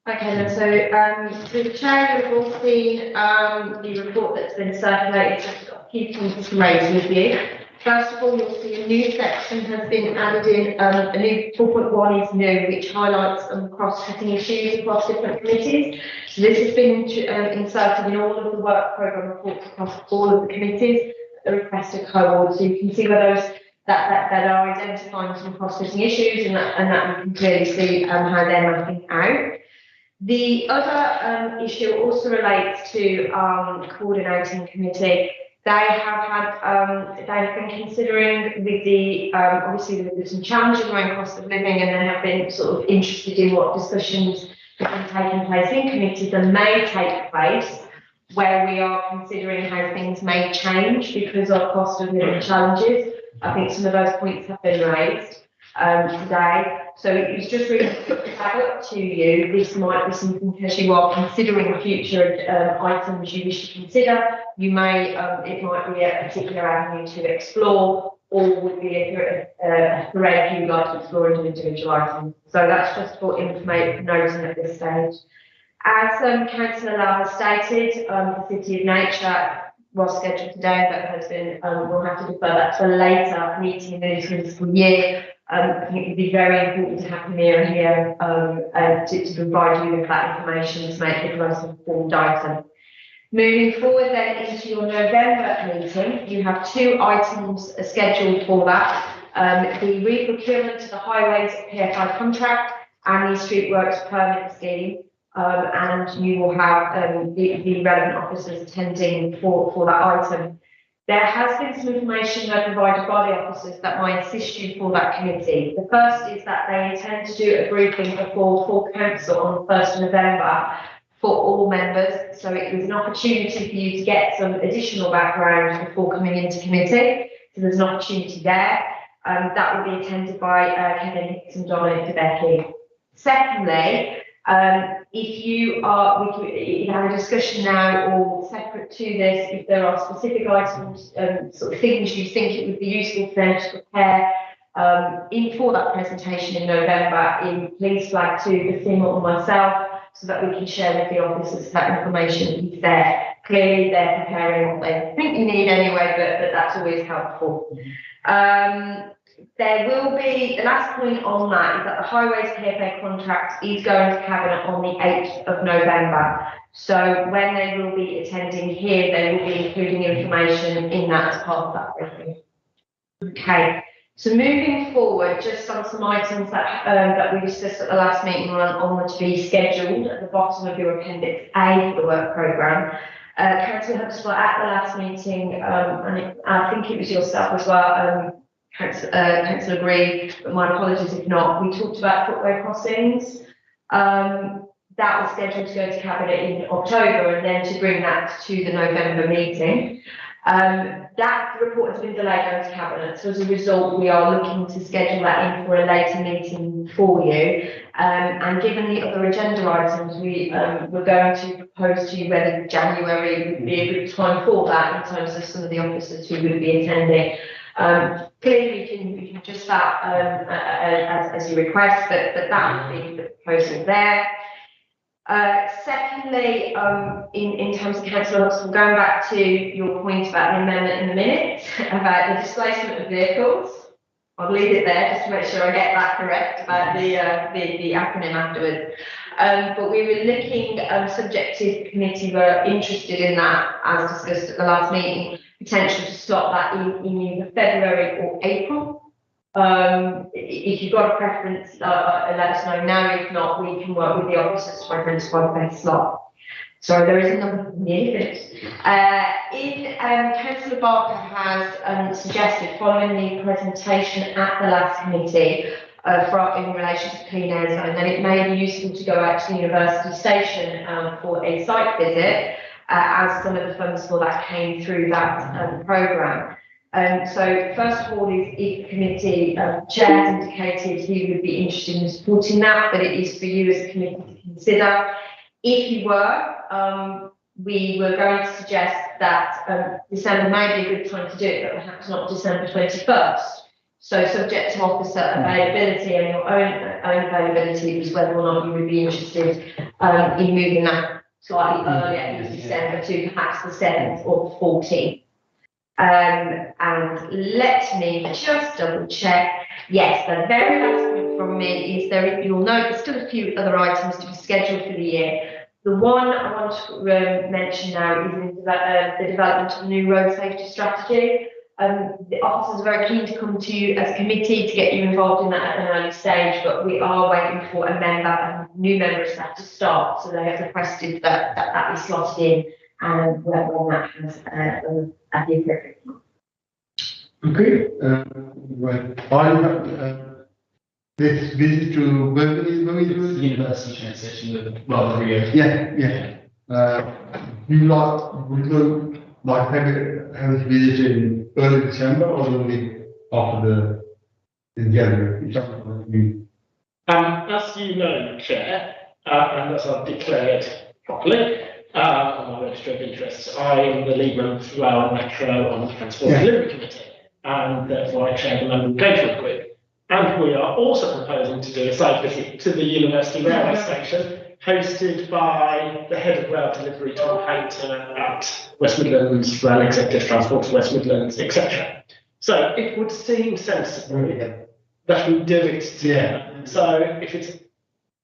Okay, then, so the chair, you've all seen the report that's been circulated, so I've got a few points to raise with you. First of all, you'll see a new section has been added in, a new 4.1 is new, which highlights cross-cutting issues across different committees. So this has been inserted in all of the work programme reports across all of the committees at the request of cohorts. So you can see where those that are identifying some cross-cutting issues, and that we can clearly see how they're mapping out. The other issue also relates to coordinating committee. They have been considering with the, obviously there's some challenges around cost of living, and they have been sort of interested in what discussions have been taking place in committees and may take place, where we are considering how things may change because of cost of living challenges. I think some of those points have been raised today. So it was just really to put that up to you. This might be something, as you are considering future items you wish to consider. You may, it might be a particular avenue to explore, or would be a thread you would like to explore as an individual item. So that's just for information noting at this stage. As Councillor Lau has stated, the City of Nature was scheduled today, but has been, we'll have to defer that to a later meeting in the municipal year. I think it would be very important to have Mira here to provide you with that information to make it the most informed item. Moving forward then into your November meeting, you have two items scheduled for that. The re-procurement of the highways PFI contract and the street works permit scheme. And you will have the relevant officers attending for that item. There has been some information provided by the officers that might assist you for that committee. The first is that they intend to do a briefing before full council on the 1st of November for all members. So it was an opportunity for you to get some additional background before coming into committee. So there's an opportunity there. That will be attended by Kevin Hicks and Dominic Becky. Secondly, if you have a discussion now or separate to this, if there are specific items, sort of things you think it would be useful for them to prepare for that presentation in November, please flag to the team or myself so that we can share with the officers that information is there. Clearly they're preparing what they think you need anyway, but that's always helpful. There will be, the last point on that is that the Highways PFA contract is going to Cabinet on the 8th of November. So when they will be attending here, they will be including information in that as part of that briefing. Okay, so moving forward, just on some items that we discussed at the last meeting on to be scheduled at the bottom of your Appendix A for the work programme. Councillor Huxley at the last meeting, and I think it was yourself as well, Councillor Green, but my apologies if not. We talked about footway crossings. That was scheduled to go to Cabinet in October and then to bring that to the November meeting. That report has been delayed going to Cabinet, so as a result, we are looking to schedule that in for a later meeting for you. And given the other agenda items, we're going to propose to you whether January would be a good time for that in terms of some of the officers who would be attending. Clearly, you can adjust that as you request, but that would be the proposal there. Secondly, in terms of Councillor Huxley, going back to your point about the amendment in the minutes about the displacement of vehicles, I'll leave it there just to make sure I get that correct about the acronym afterwards. But we were looking, subjective committee were interested in that, as discussed at the last meeting, potential to slot that in either February or April. If you've got a preference, let us know now. If not, we can work with the officers to identify the best slot. So there is a number of minutes. Councillor Barker has suggested, following the presentation at the last committee in relation to clean air zone, that it may be useful to go out to the university station for a site visit, as some of the funds for that came through that programme. So first of all, if the committee chair has indicated he would be interested in supporting that, but it is for you as a committee to consider. If you were, we were going to suggest that December may be a good time to do it, but perhaps not December 21st. So subject to officer availability and your own availability was whether or not you would be interested in moving that slightly earlier in December to perhaps the 7th or the 14th. And let me just double check. Yes, the very last point from me is you'll note there's still a few other items to be scheduled for the year. The one I want to mention now is in the development of the new road safety strategy. The officers are very keen to come to you as a committee to get you involved in that at an early stage, but we are waiting for a new member of staff to start, so they have requested that be slotted in, and when that has at the appropriate time. Okay, right. I have this visit to University train station with well, Rio. Yeah. Would you like have a visit in early December or only after in January? As you know, Chair, and as I've declared properly, on my register of interests, I am the lead member for our Metro on the Transport Delivery Committee, and therefore I chair the member engagement group. And we are also proposing to do a site visit to the University Railway Station, hosted by the head of rail delivery, Tom Hayter, at West Midlands Rail Executive Transport West Midlands, etc. So it would seem sensible that we do it together. So if it's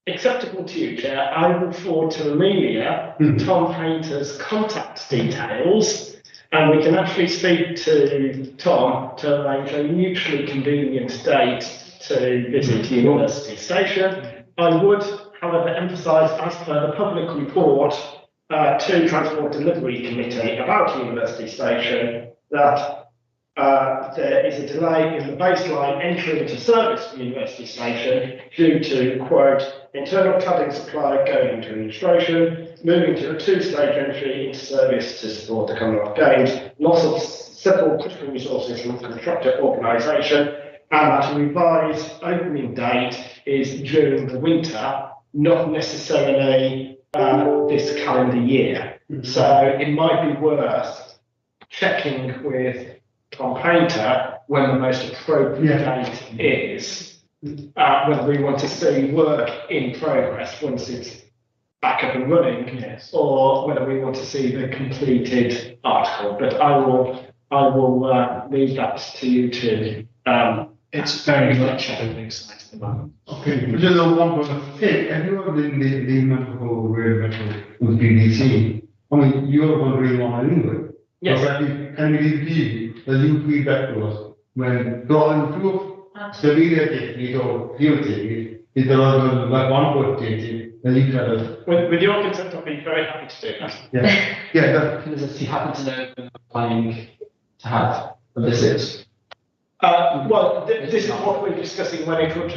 acceptable to you, Chair, I look forward to Amelia, Tom Hayter's contact details, and we can actually speak to Tom to arrange a mutually convenient date to visit University Station. I would, however, emphasise, as per the public report to Transport Delivery Committee about University Station, that there is a delay in the baseline entry into service for University Station due to, quote, internal cladding supply going into administration, moving to a two-stage entry into service to support the Commonwealth Games, loss of several critical resources from contractor organisation, and that a revised opening date is during the winter, not necessarily this calendar year. So it might be worth checking with Tom Painter when the most appropriate date is, whether we want to see work in progress once it's back up and running, or whether we want to see the completed article. But I will leave that to you to. It's very much opening site at the moment. Okay, just one question. Hey, have you ever been the member for Rail Metro with BBC? I mean, you're wondering why anyway. Yes. So can we give you that you feedback to us when drawing through severe technique or few things, is there like one question, then you tell us. With your consent, I'll be very happy to do that. That. Do you happen to know when we're planning to have a visit? Well, this is what we're discussing when it would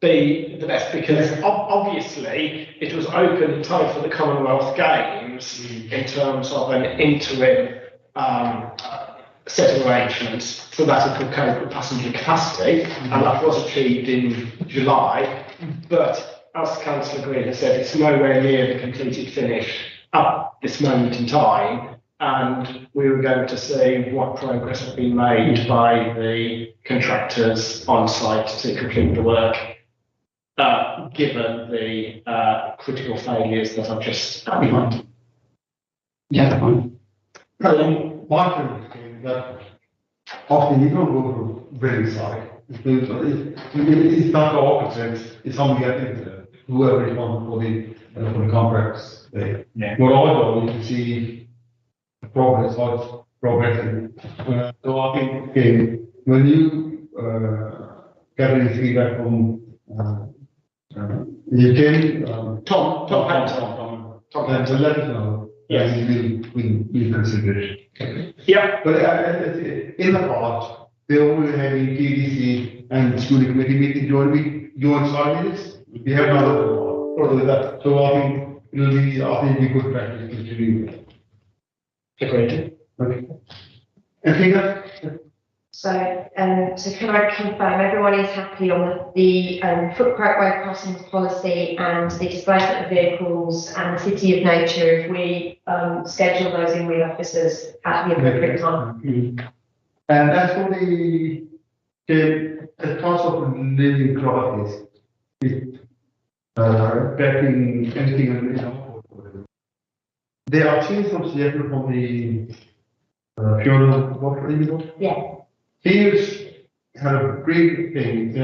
be the best, because obviously it was open in time for the Commonwealth Games in terms of an interim set of arrangements so that it could cope with passenger capacity, and that was achieved in July. But as Councillor Green has said, it's nowhere near the completed finish at this moment in time. And we were going to see what progress had been made by the contractors on site to complete the work, given the critical failures that I've just outlined. Yeah, fine. One thing is that often you don't go to building site. It's not the opposite. It's something that is whoever is responsible for the contracts. What I do is to see progress, how it's progressing. So I think when you gathering feedback from the UK. Tom Hampton. And to let us know. Yes. We'll consider it. Yeah. But in the past, they always had a TDC and school committee meeting joint Saturdays. We have not done that. So I think it'll be good practice to do. Agreed. Okay. Anything else? So can I confirm everyone is happy on the footpath road crossings policy and the displacement of vehicles and the city of nature if we schedule those in with officers at the appropriate time? And as for the cost of living properties, backing anything in our portfolio. There are changes from suggested from the Fiona, what illegal? Yeah. He had a great thing,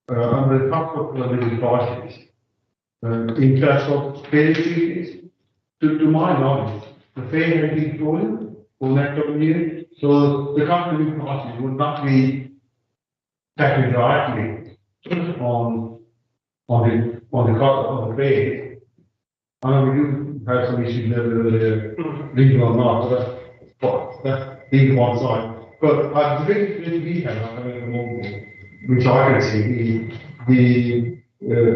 under the cost of living prices, in terms of fair increases. To my knowledge, the fair has been fallen for next couple of years, so the cost of living prices would not be taxed directly on the cost of the fair. I know we do have some issues there with the legal or not, but that's being one side. But the big thing we have at the moment, which I can see, the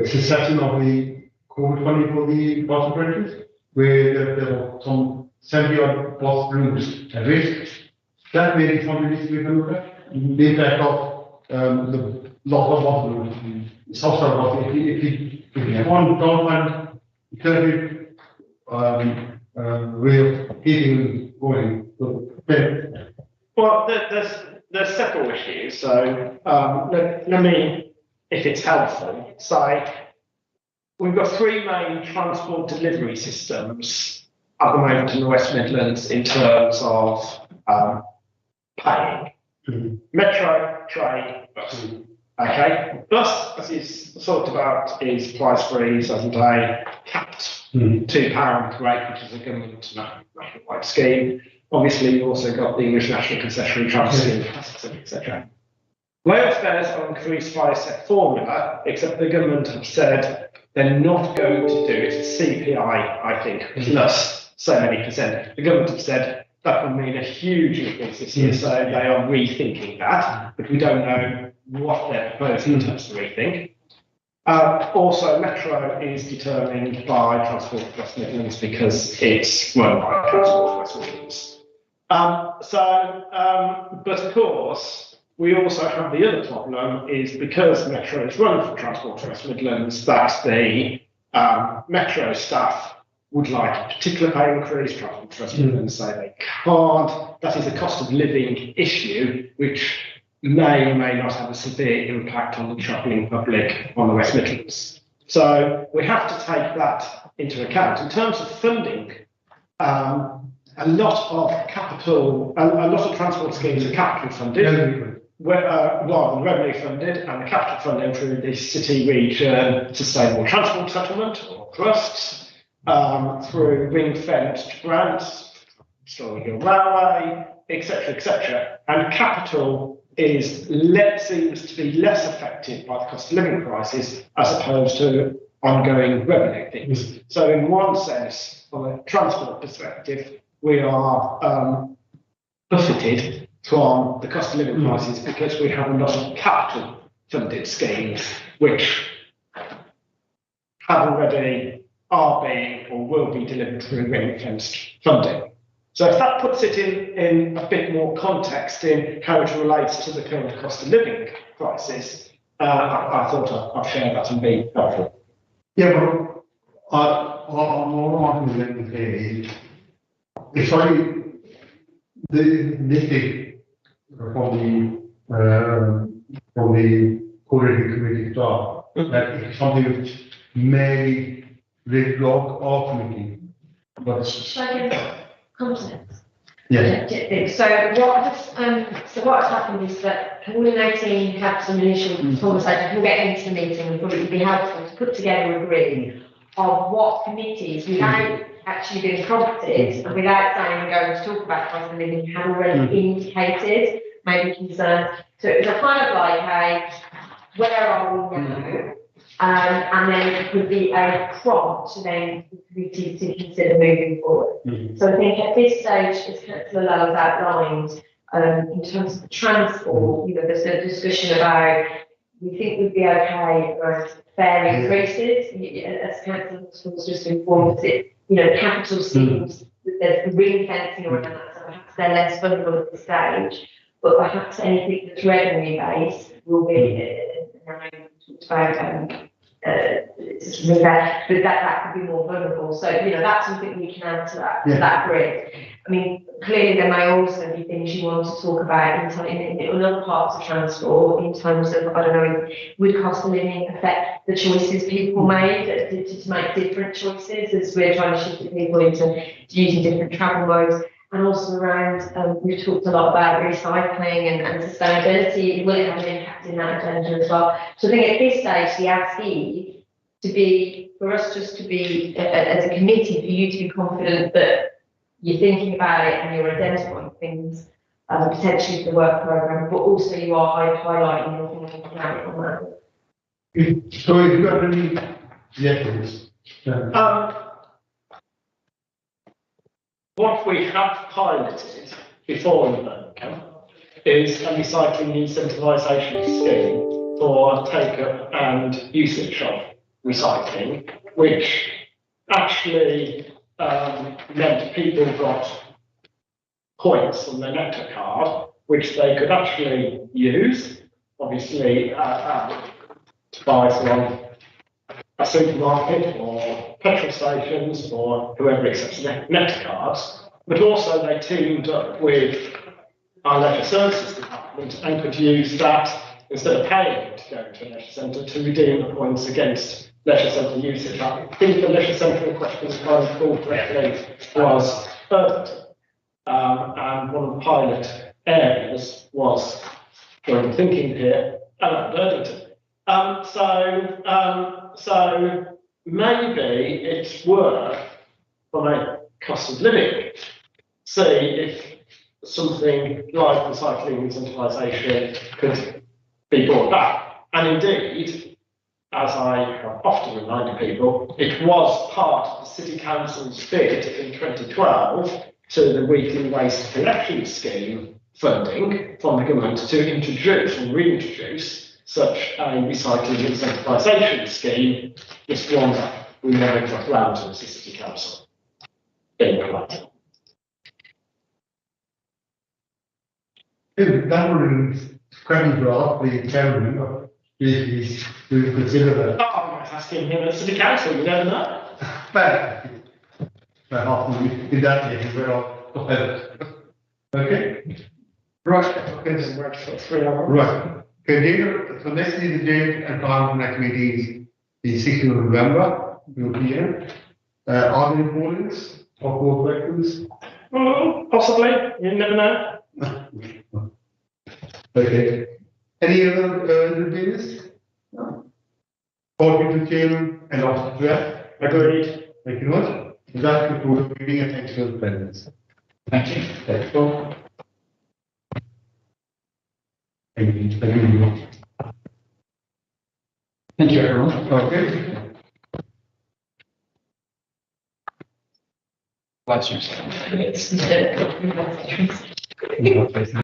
cessation of the COVID funding for the bus operators, where there were some 70-odd bus routes at risk. That may be something which we can look at. The impact of the lot of bus routes. It's also about if you want government alternative way of keeping going. So, well, there's several issues. So let me, if it's helpful, say we've got three main transport delivery systems at the moment in the West Midlands in terms of paying. Metro, train, bus. Okay, bus, as is talked about, is price free, so they capped £2 rate, which is a government national-wide scheme. Obviously, you've also got the English National Concessionary Travel Scheme, etc. Rail fares are increased by a set formula, except the government have said they're not going to do it CPI, I think, plus so many percent. The government have said that will mean a huge increase this year, so they are rethinking that, but we don't know what they're proposing in terms of rethink. Also, Metro is determined by Transport for West Midlands because it's run by Transport for West Midlands. But of course, we also have the other problem is because Metro is run for Transport for West Midlands, that the Metro staff would like a particular pay increase. Transport for West Midlands say they can't. That is a cost of living issue, which may or may not have a severe impact on the travelling public on the West Midlands. So we have to take that into account. In terms of funding, a lot of transport schemes are capital funded, rather than revenue funded, and the capital funding through the city region sustainable transport settlement or trusts, through ring-fenced grants, Story Hill Railway, etc. And capital seems to be less affected by the cost of living crisis as opposed to ongoing revenue things. So in one sense, from a transport perspective, we are buffeted from the cost of living crisis because we have a lot of capital funded schemes which have already are being or will be delivered through ring-fenced funding. So if that puts it in a bit more context in how it relates to the current cost of living crisis, I thought I'd share that and be helpful. Yeah, but all I'm going to say is sorry, this thing from the coordinating committee staff, that is something which may block our committee. But Shall I give context? yes. So what has happened is that coordinating had some initial conversations. We'll get into the meeting and thought it would be helpful to put together a grid of what committees, without actually being prompted and without saying we're going to talk about cost of living, had already indicated maybe concerned. So it was a kind of like a, where are we now? And then it could be a prompt to then to consider moving forward. So I think at this stage, as Councillor Lowe has outlined, in terms of the transport, you know, there's a discussion about, we think we'd be okay around fare increases, as Councillor was just informed, it, you know, capital schemes, there's ring fencing around that, so perhaps they're less vulnerable at this stage, but perhaps anything that's revenue based will be about but that could be more vulnerable. So, you know, that's something we can add to that grid. I mean, clearly there may also be things you want to talk about in other parts of transport in terms of, I don't know, would cost of living affect the choices people made to make different choices as we're trying to shift people into using different travel modes. And also around, we've talked a lot about recycling and sustainability. Will it have an impact in that agenda as well? So I think at this stage, the ask is to be, for us just to be, as a committee, for you to be confident that you're thinking about it and you're identifying things, potentially for the work programme, but also you are highlighting your thinking on that. So if you have any, yes, what we have piloted before in the Birmingham is a recycling incentivisation scheme for take-up and usage of recycling, which actually meant people got points on their Nectar card, which they could actually use, obviously, to buy from a supermarket or petrol stations or whoever accepts Nectar cards, but also they teamed up with our leisure services department and could use that instead of paying to go to a leisure centre to redeem the points against leisure centre usage. I think the leisure centre in question, as I recall correctly, was Burton. And one of the pilot areas was, where I'm thinking here, Burlington. So maybe it's worth, from a cost of living, see if something like recycling incentivisation could be brought back. And indeed, as I have often reminded people, it was part of the City Council's bid in 2012 to the weekly waste collection scheme funding from the government to introduce and reintroduce such a recycling incentivisation scheme. This one that we never got round to as the City Council implementing. that would be question to ask the chairman if we consider that. Oh, I might ask him at City Council, you never know. But after in that case, we're all okay. Right. Okay. Right. Okay. So next is the date and time for next meeting is 16th of November. We'll be here. Are there pollings or board questions? Possibly. You never know. Okay. Any other business? No. Call to chairman and officer draft. Agreed. Thank you much. That concludes the meeting and thanks for the presence. Thank you. Thank you. Thank you. Thank you. Thank you, everyone. Okay. Bless you.